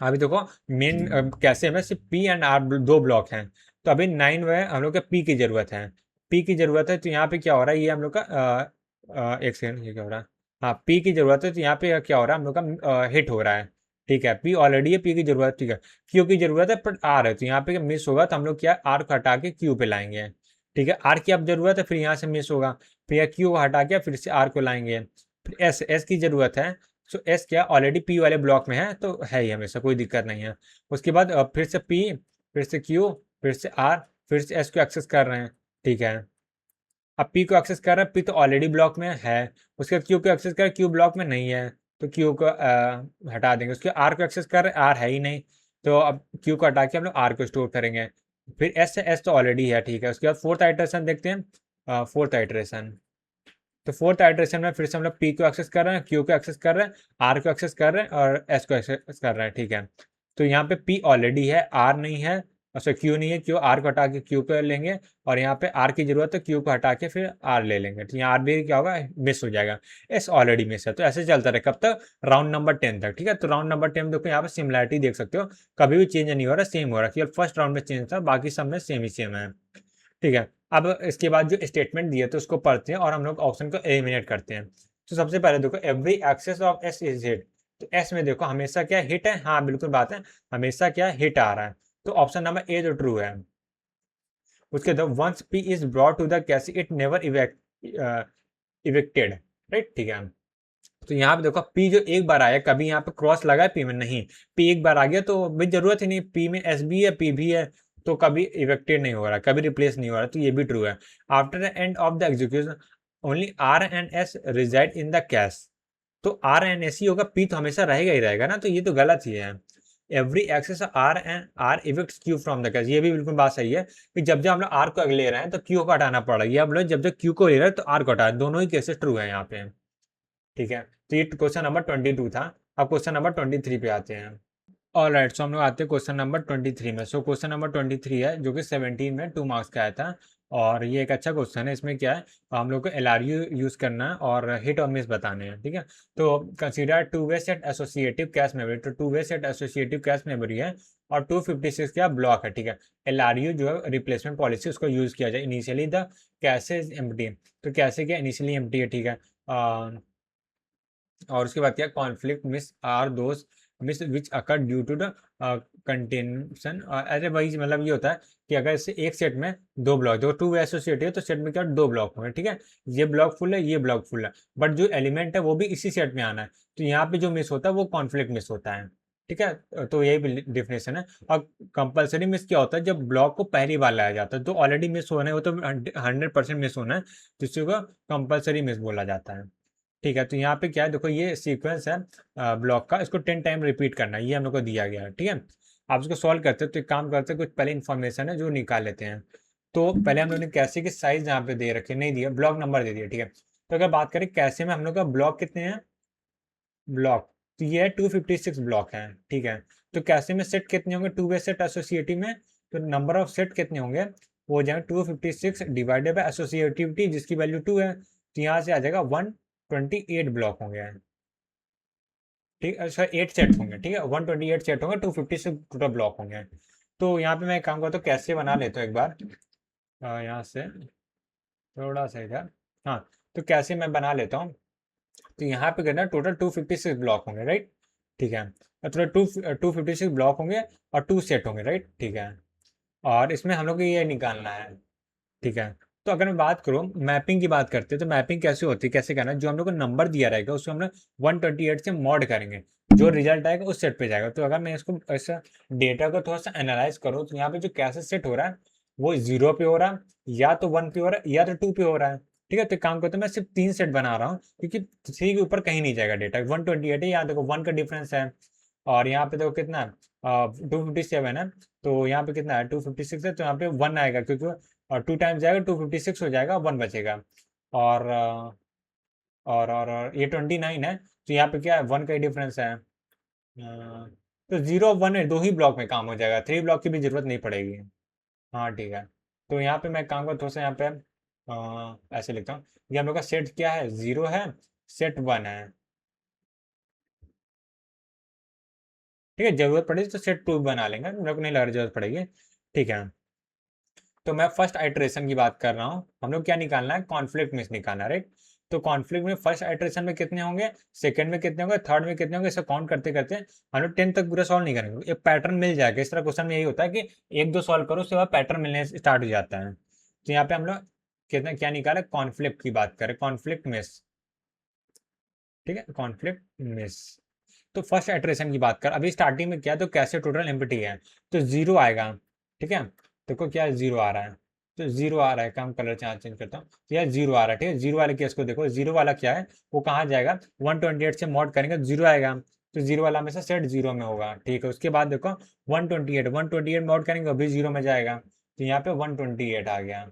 अभी देखो मेन कैसे में सिर्फ पी एंड आर दो ब्लॉक हैं, तो अभी 9 में हम लोग का पी की जरूरत है, पी की जरूरत है। तो यहाँ पे क्या हो रहा है, ये हम लोग का एक सेकंड, ये क्या हो रहा है, हाँ पी की जरूरत है, तो यहाँ पे क्या हो रहा है, हम लोग का हिट हो रहा है, ठीक है। पी ऑलरेडी है, पी की जरूरत, ठीक है। क्यू की जरूरत है पर आर है, तो यहाँ पे मिस होगा, तो हम लोग क्या आर को हटा के क्यू पे लाएंगे, ठीक है। आर की अब जरूरत है, फिर यहाँ से मिस होगा, फिर क्यू को हटा के फिर से आर को लाएंगे, फिर एस, एस की जरूरत है। सो एस क्या ऑलरेडी पी वाले ब्लॉक में है, तो है ही हमेशा, कोई दिक्कत नहीं है। उसके बाद फिर से पी, फिर से क्यू, फिर से आर, फिर से एस को एक्सेस कर रहे हैं, ठीक है। अब पी को एक्सेस कर रहे हैं, पी तो ऑलरेडी ब्लॉक में है। उसके बाद क्यू को एक्सेस कर रहे हैं, क्यू ब्लॉक में नहीं है, तो क्यू को हटा देंगे। उसके आर को एक्सेस कर रहे हैं, आर है ही नहीं, तो अब क्यू को हटा के हम लोग आर को स्टोर करेंगे। फिर एस है, एस तो ऑलरेडी है, ठीक है। उसके बाद फोर्थ आइटरेशन देखते हैं, फोर्थ आइटरेशन। तो फोर्थ आइटरेशन में फिर से हम लोग पी को एक्सेस कर रहे हैं, क्यू को एक्सेस कर रहे हैं, आर को एक्सेस कर रहे हैं, और एस को एक्सेस कर रहे हैं, ठीक है। तो यहाँ पे पी ऑलरेडी है, आर नहीं है, अच्छा क्यू नहीं है, क्यू आर को हटा के क्यू पे लेंगे, और यहाँ पे आर की जरूरत है, क्यू को हटा के फिर आर ले लेंगे, तो यहाँ आर भी क्या होगा, मिस हो जाएगा। एस ऑलरेडी मिस है, तो ऐसे चलता रहे कब तक, राउंड नंबर 10 तक। ठीक है, तो राउंड नंबर 10 देखो यहाँ पे सिमिलरिटी देख सकते हो, कभी भी चेंज नहीं हो रहा, सेम हो रहा है, केवल फर्स्ट राउंड में चेंज था, बाकी सब में सेम ही सेम है। ठीक है, अब इसके बाद जो स्टेटमेंट दिए तो उसको पढ़ते हैं और हम लोग ऑप्शन को एलिमिनेट करते हैं। तो सबसे पहले देखो every access of S is hit, तो एस में देखो हमेशा क्या हिट है, हाँ बिल्कुल बात है, हमेशा क्या हिट आ रहा है, तो ऑप्शन नंबर ए जो ट्रू है। उसके बाद once P is brought to the cache it never evicted, right. ठीक है, तो यहाँ पे देखो पी जो एक बार आया, कभी यहाँ पे क्रॉस लगा है पी में, नहीं, पी एक बार आ गया तो भाई जरूरत ही नहीं, पी में एस भी है पी भी है, तो कभी इवेक्टेड नहीं हो रहा, कभी रिप्लेस नहीं हो रहा, तो ये भी ट्रू है। After the end of the execution only R and S reside in the cache, तो आर एंड एस ही होगा, पी तो हमेशा रहेगा ही रहेगा ना, तो ये तो गलत ही है। Every access R and R evicts Q from the cache, ये भी बिल्कुल बात सही है कि जब जब हम लोग आर को ले रहे हैं तो क्यू को हटाना पड़ रहा है, ये हम लोग जब जब क्यू को ले रहे हैं तो आर को हटा, दोनों ही केसेस ट्रू है यहाँ पे। ठीक है, तो ये क्वेश्चन नंबर 22 था। अब क्वेश्चन नंबर 23 पे आते हैं। ऑल राइट, सो हम लोग आते हैं क्वेश्चन नंबर 23 में। सो क्वेश्चन नंबर 23 है जो कि 17 में 2 मार्क्स का आया था, और ये एक अच्छा क्वेश्चन है। इसमें क्या है, हम लोग को एल आर यू यूज़ करना है और हिट और मिस बताने हैं। ठीक है, तो consider two way set associative cache memory, तो two way set associative cache memory है और 256 क्या ब्लॉक है। ठीक है, एल आर यू जो है रिप्लेसमेंट पॉलिसी, उसको यूज़ किया जाए। Initially the cache is empty, तो कैसे क्या इनिशियली एम्प्टी है। ठीक है, और उसके बाद क्या, conflict miss are those miss which occur due to the contention. अरे भाई मतलब ये होता है कि अगर इससे एक सेट में दो ब्लॉक, जो टू एसोसिएट है तो सेट में क्या दो ब्लॉक होंगे। ठीक है, ये ब्लॉक फुल है, ये ब्लॉक फुल है, बट जो एलिमेंट है वो भी इसी सेट में आना है, तो यहाँ पे जो मिस होता है वो कॉन्फ्लिक्ट मिस होता है। ठीक है, तो यही डिफिनेशन है। और कंपलसरी मिस क्या होता है, जब ब्लॉक को पहली बार लाया जाता है, तो ऑलरेडी मिस होना है वो तो 100% मिस होना है, जिसको कंपलसरी मिस बोला जाता है। ठीक है, तो यहाँ पे क्या है, देखो ये सीक्वेंस है ब्लॉक का, इसको 10 टाइम रिपीट करना है, ये हम लोग को दिया गया है। ठीक है, आप इसको सॉल्व करते हो तो एक काम करते हैं, कुछ पहले इन्फॉर्मेशन है जो निकाल लेते हैं। तो पहले हम लोग ने कैसे की साइज यहाँ पे दे रखे, नहीं दिया, ब्लॉक नंबर दे दिया। ठीक है, तो अगर बात करें कैसे में हम लोग का ब्लॉक कितने हैं, ब्लॉक, तो ये है 256 ब्लॉक हैं। ठीक है, तो कैसे में सेट कितने होंगे, टू वे सेट एसोसिएटिव में, तो नंबर ऑफ सेट कितने होंगे, वो हो जाएंगे 256 डिवाइडेड बाय एसोसिएटिविटी जिसकी वैल्यू 2 है, तो यहाँ से आ जाएगा 128 ब्लॉक होंगे। ठीक है सर, 8 सेट होंगे। ठीक है, 128 सेट होंगे, 256 टोटल ब्लॉक होंगे। तो यहाँ पे मैं एक काम करता हूँ, कैसे बना लेता हूँ एक बार, यहाँ से थोड़ा सा इधर, हाँ, तो कैसे मैं बना लेता हूँ, तो यहाँ पे करना टोटल 256 ब्लॉक होंगे, राइट। ठीक है, तो 256 ब्लॉक होंगे और 2 सेट होंगे, राइट। ठीक है, और इसमें हम लोग को ये निकालना है। ठीक है, तो अगर मैं बात करूँ मैपिंग की बात करते हैं, तो मैपिंग कैसे होती है, कैसे करना है, जो हम लोग को नंबर दिया रहेगा उसको हम लोग 128 से मॉड करेंगे, जो रिजल्ट आएगा उस सेट पे जाएगा। तो अगर मैं इसको ऐसा डेटा को थोड़ा सा एनालाइज करूँ, तो यहाँ पे जो कैसे सेट हो रहा है वो 0 पे हो रहा है, या तो 1 पे हो रहा है, या तो 2 पे हो रहा है। ठीक है, तो एक काम करते हैं, मैं सिर्फ 3 सेट बना रहा हूँ, क्योंकि 3 के ऊपर कहीं नहीं जाएगा डेटा, 128 है, यहाँ देखो 1 का डिफरेंस है, और यहाँ पे देखो कितना है, 257 है, तो यहाँ पे कितना है 256 है, तो यहाँ पे 1 आएगा, क्योंकि और 2 टाइम्स जाएगा 256 हो जाएगा, 1 बचेगा। और और ये 29 है, तो यहाँ पे क्या है 1 का ही डिफरेंस है, तो 0 1 है, दो ही ब्लॉक में काम हो जाएगा, 3 ब्लॉक की भी जरूरत नहीं पड़ेगी। हाँ ठीक है, तो यहाँ पे मैं काम करता थोड़ा सा, यहाँ पे ऐसे लिखता हूँ, ये हम लोग का सेट क्या है, 0 है, सेट 1 है। ठीक है, जरूरत पड़ेगी तो सेट 2 बना लेंगे, मेरे को नहीं लग रहा जरूरत पड़ेगी। ठीक है, तो मैं फर्स्ट आइटरेशन की बात कर रहा हूँ, हम लोग क्या निकालना है, कॉन्फ्लिक्ट मिस निकालना है, राइट। तो कॉन्फ्लिक्ट में फर्स्ट आइटरेशन में कितने होंगे, सेकंड में कितने होंगे, थर्ड में कितने होंगे, इसे काउंट करते करते हम लोग 10 तक पूरा सॉल्व नहीं करेंगे, एक पैटर्न मिल जाएगा। इस तरह क्वेश्चन में यही होता है कि एक दो सॉल्व करो, उसके बाद पैटर्न मिलने स्टार्ट हो जाता है। तो यहाँ पे हम लोग कितना क्या निकाले, कॉन्फ्लिक्ट की बात करें, कॉन्फ्लिक्ट मिस। ठीक है, कॉन्फ्लिक्ट मिस, तो फर्स्ट आइटरेशन की बात कर, अभी स्टार्टिंग में क्या, तो कैसे टोटल एम्प्टी है, तो 0 आएगा। ठीक है, देखो क्या 0 आ रहा है, तो 0 आ रहा है, काम कलर चेंज करता हूँ, तो यार 0 आ रहा है। ठीक है, 0 वाले केस को देखो, 0 वाला क्या है, वो कहाँ जाएगा, 128 से मॉड करेंगे तो 0 आएगा, तो 0 वाला हमेशा सेट 0 में होगा। ठीक है, उसके बाद देखो 128 मॉड करेंगे अभी 0 में जाएगा, तो यहाँ पे 128 आ गया।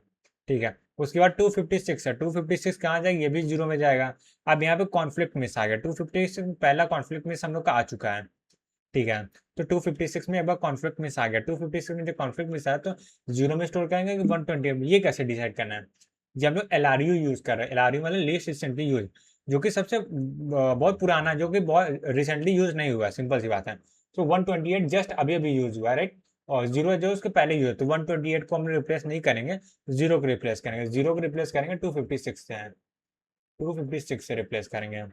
ठीक है, उसके बाद 256 है, 256 कहाँ जाएगा, ये भी 0 में जाएगा। अब यहाँ पे कॉन्फ्लिक्ट मिस आ गया, 256 पहला कॉन्फ्लिक्ट मिस हम लोग का आ चुका है। ठीक है। तो 256 में एक बार कॉन्फ्लिक्ट मिस आ गया, 256 में जो कॉन्फ्लिक्ट मिस आया तो जीरो में स्टोर करेंगे कि 128 में, ये कैसे डिसाइड करना है? जब हम लोग एल आर यू यूज कर रहे हैं, एल आर यू मतलब लीस्ट रिसेंटली यूज, जो कि सबसे बहुत पुराना, जो कि बहुत रिसेंटली यूज नहीं हुआ, सिंपल सी बात है। तो 128 जस्ट अभी अभी यूज हुआ है, राइट। और जीरो जो उसके पहले यूज, तो 128 को हम रिप्लेस नहीं करेंगे, जीरो को रिप्लेस करेंगे, जीरो को रिप्लेस करेंगे 256 से, 256 से रिप्लेस करेंगे।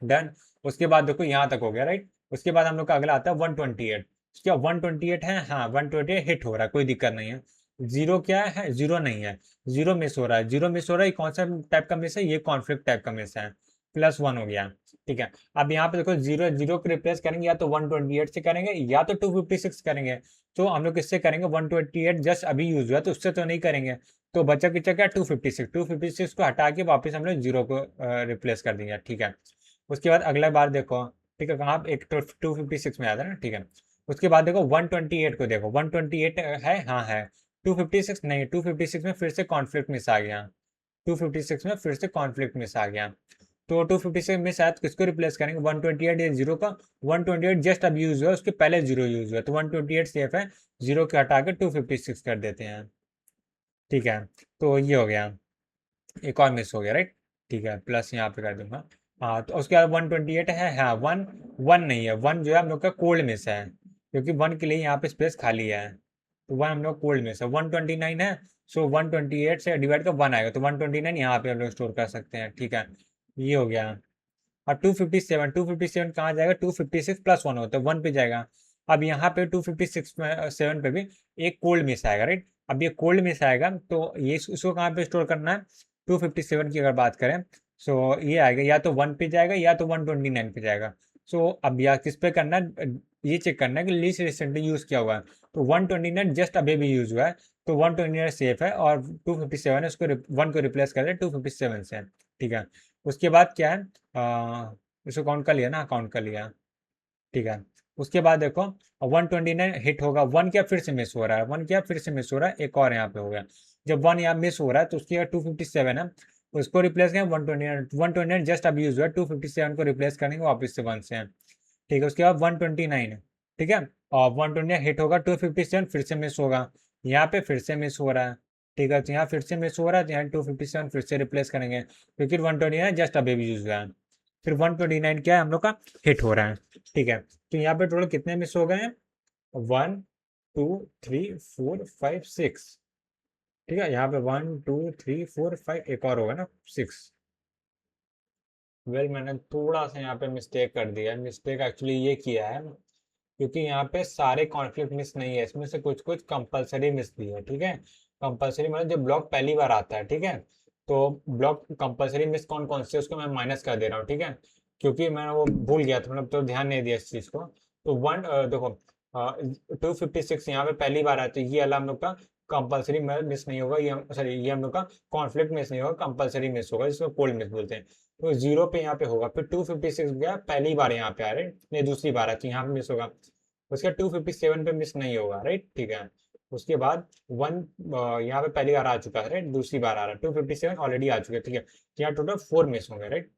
डन। उसके बाद देखो यहाँ तक हो गया, राइट। उसके बाद हम लोग का अगला आता है 128। क्या 128 है? हाँ 128 हिट हो रहा है, कोई दिक्कत नहीं है। जीरो क्या है? जीरो नहीं है, जीरो मिस हो रहा है, जीरो मिस हो रहा है, कौन सा टाइप का मिस है? ये कॉन्फ्लिक्ट टाइप का मिस है, +1 हो गया। ठीक है। अब यहाँ पे देखो जीरो जीरो को रिप्लेस करेंगे, या तो 128 से करेंगे या तो 256 करेंगे। तो हम लोग किससे करेंगे? 128 जस्ट अभी यूज हुआ तो उससे तो नहीं करेंगे। तो बचा कितना क्या? 256, 256 को हटा के वापस हम लोग जीरो को रिप्लेस कर देंगे। ठीक है। उसके बाद अगला बार देखो, ठीक है, कहाँ एक तो 256 में आता है ना, ठीक है। उसके बाद देखो 128 को देखो, 128 है, हाँ है। 256 नहीं, 256 में फिर से कॉन्फ्लिक्ट मिस आ गया, 256 में फिर से कॉन्फ्लिक्ट मिस आ गया। तो 256 मिस आया तो किसको रिप्लेस करेंगे? 128 या जीरो का। 128 जस्ट अब यूज हुआ, उसके पहले जीरो यूज हुआ, तो 128 सेफ है, जीरो के हटा के 256 कर देते हैं। ठीक है। तो ये हो गया, एक और मिस हो गया, राइट। ठीक है, प्लस यहाँ पे कर दूंगा। हाँ, तो उसके बाद 128 है, हाँ वन, वन नहीं है, वन जो है हम लोग का कोल्ड मिस है, क्योंकि वन के लिए यहाँ पे स्पेस खाली है, तो वन हम लोग कोल्ड मिस है। 129 है, सो 128 से डिवाइड कर वन आएगा, तो 129 यहाँ पे हम लोग स्टोर कर सकते हैं। ठीक है, ये हो गया। और 257, 257 कहाँ जाएगा? 256 +1 होता है, वन पे जाएगा। अब यहाँ पे 256 में 7 पे भी एक कोल्ड मिस आएगा, राइट। अब ये कोल्ड मिस आएगा तो ये इसको कहाँ पे स्टोर करना है? 257 की अगर बात करें, सो ये आएगा या तो वन पे जाएगा या तो 129 पे जाएगा। सो अब या किस पे करना है? ये चेक करना है कि लीस्ट रिसेंटली यूज किया हुआ है, तो 129 जस्ट अभी भी यूज हुआ है, तो 129 सेफ है, और 257 है, उसको वन को रिप्लेस कर दे 257 से। ठीक है। उसके बाद क्या है? इसको काउंट कर लिया ना? काउंट कर लिया। ठीक है। उसके बाद देखो 129 हिट होगा, वन क्या फिर से मिस हो रहा है, वन क्या फिर से मिस हो रहा है, एक और यहाँ पे हो गया। जब वन यहाँ मिस हो रहा है तो उसकी 257 है, उसको रिप्लेस करें 129, 129 जस्ट अभी यूज हुआ है, 257 को रिप्लेस करेंगे वापस से वन से। ठीक है। उसके बाद 129, ठीक है, और 129 हिट होगा, 257 फिर से मिस होगा, यहाँ पे फिर से मिस हो रहा है। ठीक है, तो यहाँ फिर से मिस हो रहा है, तो यहाँ 257 फिर से रिप्लेस करेंगे, क्योंकि 129 जस्ट अभी भी यूज हुआ है। फिर 129 क्या है हम लोग का? हिट हो रहा है। ठीक है। तो यहाँ पे टोटल कितने मिस हो गए हैं? 1 2 3 4 5 6। ठीक है, यहाँ पे 1 2 3 4 5, एक और होगा ना, 6। वेल मैंने थोड़ा सा यहाँ पे मिस्टेक कर दिया है, मिस्टेक एक्चुअली ये किया है क्योंकि यहाँ पे सारे कॉन्फ्लिक्ट मिस नहीं है, इसमें से कुछ कुछ कंपलसरी मिस भी है। ठीक है, कंपलसरी मतलब जब ब्लॉक पहली बार आता है, ठीक है, तो ब्लॉक कंपलसरी मिस कौन कौन से उसको मैं माइनस कर दे रहा हूँ। ठीक है, क्योंकि मैं वो भूल गया था, मतलब तो ध्यान नहीं दिया इस चीज़ को। तो देखो 256 यहाँ पे पहली बार आती है, ये वाला हम लोग का कंपलसरी मिस नहीं होगा, ये सॉरी ये हम लोग का कॉन्फ्लिक्ट मिस नहीं होगा, कंपलसरी मिस होगा, जिसको कोल्ड मिस बोलते हैं। तो जीरो पे यहाँ पे होगा, फिर 256 गया पहली बार यहाँ पे आ रहे नहीं, दूसरी बार आती है, यहाँ पे मिस होगा। उसके 257 पे मिस नहीं होगा, राइट। ठीक है। उसके बाद वन यहाँ पे पहली बार आ चुका है, राइट, दूसरी बार आ रहा है, 257 ऑलरेडी आ चुके हैं। ठीक है, तो यहाँ टोटल 4 मिस होंगे, राइट,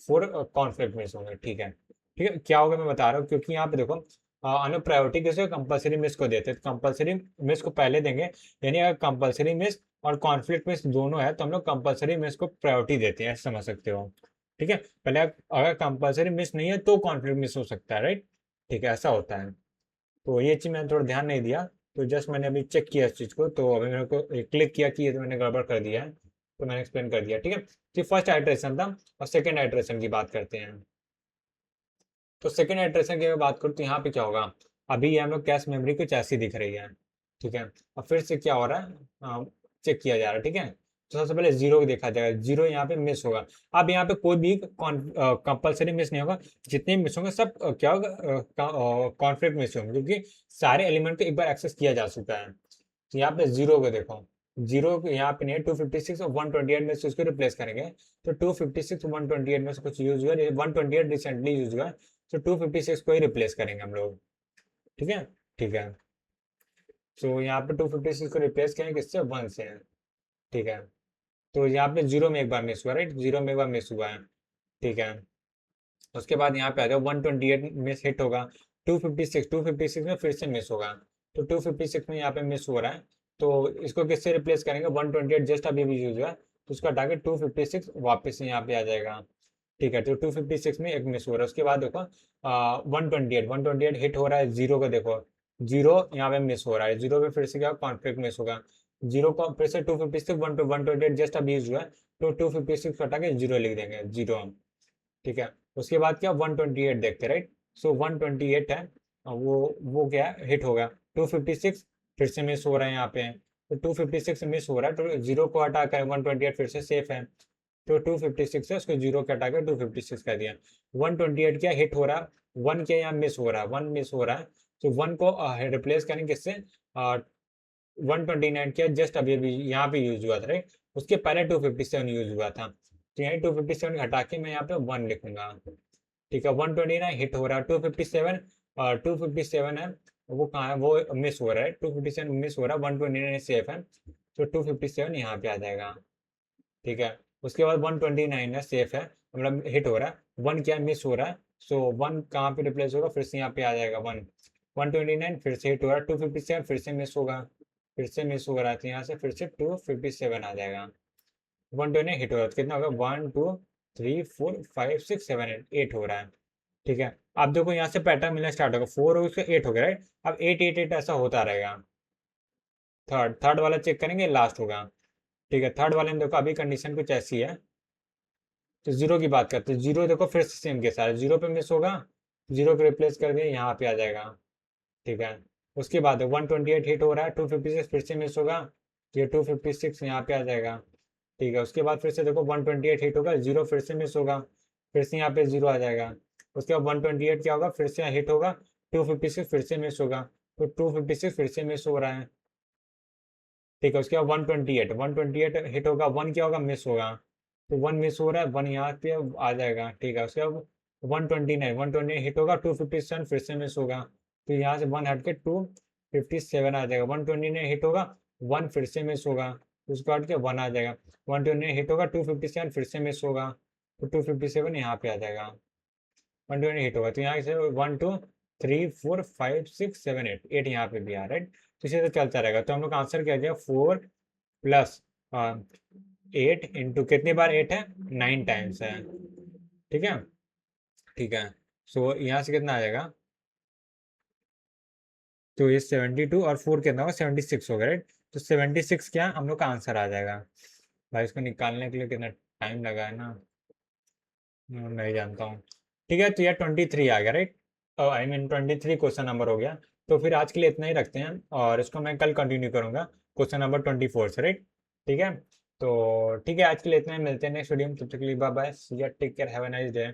4 कॉन्फ्लिक्ट मिस होंगे। ठीक है। ठीक है, क्या होगा मैं बता रहा हूँ, क्योंकि यहाँ पे देखो अनु प्रायोरिटी किसे? कंपलसरी मिस को देते हैं, कंपलसरी मिस को पहले देंगे, यानी अगर कंपलसरी मिस और कॉन्फ्लिक्ट मिस दोनों है तो हम लोग कंपलसरी मिस को प्रायोरिटी देते हैं, ऐसे समझ सकते हो। ठीक है, पहले अगर कंपलसरी मिस नहीं है तो कॉन्फ्लिक्ट मिस हो सकता है, राइट। ठीक है, ऐसा होता है। तो ये चीज़ मैंने थोड़ा ध्यान नहीं दिया, तो जस्ट मैंने अभी चेक किया इस चीज़ को, तो अभी मेरे को क्लिक किया कि ये तो मैंने गड़बड़ कर दिया है, तो मैंने एक्सप्लेन कर दिया। ठीक है, तो फर्स्ट आइट्रेशन था, और सेकेंड आइट्रेशन की बात करते हैं। तो सेकेंड आइट्रेशन की मैं बात करूँ तो यहाँ पे क्या होगा? अभी ये हम लोग कैश मेमोरी कुछ ऐसी दिख रही है। ठीक है, और फिर से क्या हो रहा है? चेक किया जा रहा है। ठीक है, तो सबसे पहले जीरो देखा जाएगा, जीरो यहाँ पे मिस होगा। अब यहाँ पे कोई भी कंपलसरी मिस नहीं होगा, जितने मिस होंगे सब क्या होगा? कॉन्फ्लिक्ट मिस होंगे, क्योंकि सारे एलिमेंट को एक बार एक्सेस किया जा चुका है। तो यहाँ पे जीरो को देखो, जीरो यहाँ पे नहीं है, 256 और 128 में से उसको रिप्लेस करेंगे, तो 256 128 में से कुछ यूज हुआ, 128 रिसेंटली यूज हुआ, तो 256 को ही रिप्लेस करेंगे हम लोग। ठीक है। ठीक है, तो यहाँ पे 256 को रिप्लेस करेंगे किससे? वन से। ठीक है, तो यहाँ पे जीरो में एक बार मिस हुआ, राइट, जीरो में एक बार मिस हुआ है। ठीक है, उसके बाद यहाँ पे आ जाओ 128 मिस हिट होगा, 256 में फिर से मिस होगा, तो 256 में यहाँ पे मिस हो रहा है, तो इसको किससे रिप्लेस करेंगे, 128 जस्ट अभी भी यूज हुआ है, तो उसका टारगेट 256 वापस यहाँ पे आ जाएगा। ठीक है, तो 256 में एक मिस हो रहा है। उसके बाद देखो 128 हिट हो रहा है, जीरो को देखो, जीरो यहाँ पे मिस हो रहा है, जीरो पे फिर से क्या कॉन्फ्लिक्ट मिस होगा, जीरो को फिर से 256 128 जस्ट अभी यूज हुआ है, तो 256 हटा के जीरो लिख देंगे, जीरो। ठीक है, उसके बाद क्या 128 देखते, राइट, सो 128 है, वो क्या हिट होगा, 256 फिर से मिस हो रहा है यहाँ पे, तो 256 मिस हो रहा है, तो जीरो को हटा कर 128 फिर से सेफ है, तो 256 है, उसको जीरो के हटा कर 256 कर दिया। 128 क्या हिट हो रहा है, वन क्या यहाँ मिस हो रहा है, वन मिस हो रहा है, तो वन को रिप्लेस करेंगे किससे, 129 क्या जस्ट अभी अभी यहाँ पे यूज हुआ था, राइट, उसके पहले 257 यूज हुआ था, तो यहाँ 257 हटा के मैं यहाँ पे वन लिखूंगा। ठीक है, 129 हिट हो रहा है, 257 और 257 है, वो कहाँ है, वो मिस हो रहा है, 257 मिस हो रहा है, 129 सेफ है, तो 257 यहाँ पे आ जाएगा। ठीक है, उसके बाद 129 है, सेफ है, मतलब हिट हो रहा है, वन क्या मिस हो रहा है, सो वन कहाँ पे रिप्लेस होगा, फिर से यहाँ पे आ जाएगा वन, 129 फिर से हिट हो रहा है, 257 फिर से मिस होगा, फिर से मिस हो रहा है, तो यहाँ से फिर से 257 आ जाएगा, 129 हिट हो रहा है, तो कितना होगा, 1 2 3 4 5 6 7 8 हो रहा है। ठीक है, अब देखो यहाँ से पैटर्न मिलना स्टार्ट होगा, 4 हो उसका 8 हो गया, राइट, अब 8 8 8 ऐसा होता रहेगा। थर्ड वाला चेक करेंगे, लास्ट होगा। ठीक है, थर्ड वाले में देखो अभी कंडीशन कुछ ऐसी है, तो जीरो की बात करते हैं, जीरो देखो फिर से सेम के साथ जीरो पे मिस होगा, जीरो को रिप्लेस कर दिए, यहाँ पे आ जाएगा। ठीक है, उसके बाद 128 हिट हो रहा है, 256 फिर से मिस होगा, ये 256 यहाँ पे आ जाएगा। ठीक है, उसके बाद फिर से देखो 128 हिट होगा, जीरो फिर से मिस होगा, फिर से यहाँ पे जीरो आ जाएगा। उसके बाद 128 क्या होगा, फिर से हिट होगा, 256 फिर से मिस होगा, तो 256 फिर से मिस हो रहा है। ठीक है, उसके बाद 128 हिट होगा, वन क्या होगा, मिस होगा, तो वन मिस हो रहा है, वन यहाँ पे आ जाएगा। ठीक है, उसके बाद 129 हिट होगा, 257 फिर से मिस होगा, तो यहाँ से वन हट के 257 आ जाएगा, 129 हिट होगा, वन फिर से मिस होगा, तो उसको हट के वन आ जाएगा, 129 हिट होगा, 257 फिर से मिस होगा, तो 257 यहाँ पे आ जाएगा, 120 हिट होगा, तो यहाँ से 1 2 3 4 5 6 7 8 8 यहाँ पे भी आ रहा है, तो इसे तो चलता रहेगा, तो हम लोग का आंसर क्या आ जाएगा, 4 प्लस 8 इंटू कितनी बार 8 है, 9 टाइम्स है। ठीक है, ठीक है, सो यहाँ से कितना आ जाएगा, तो ये 72 और 4 कितना होगा, 76 होगा, राइट, तो 76 क्या हम लोग का आंसर आ जाएगा। भाई इसको निकालने के लिए कितना टाइम लगा है ना, नहीं जानता हूँ। ठीक है, तो यार 23 आ गया, right, I mean 23 question number हो गया, तो फिर आज के लिए इतना ही रखते हैं, और इसको मैं कल कंटिन्यू करूंगा क्वेश्चन नंबर 24 से, राइट। ठीक है, तो ठीक है, आज के लिए इतना ही, मिलते हैं नेक्स्ट वीडियो में, तब तक के लिए bye bye, see you, take care, have a nice day.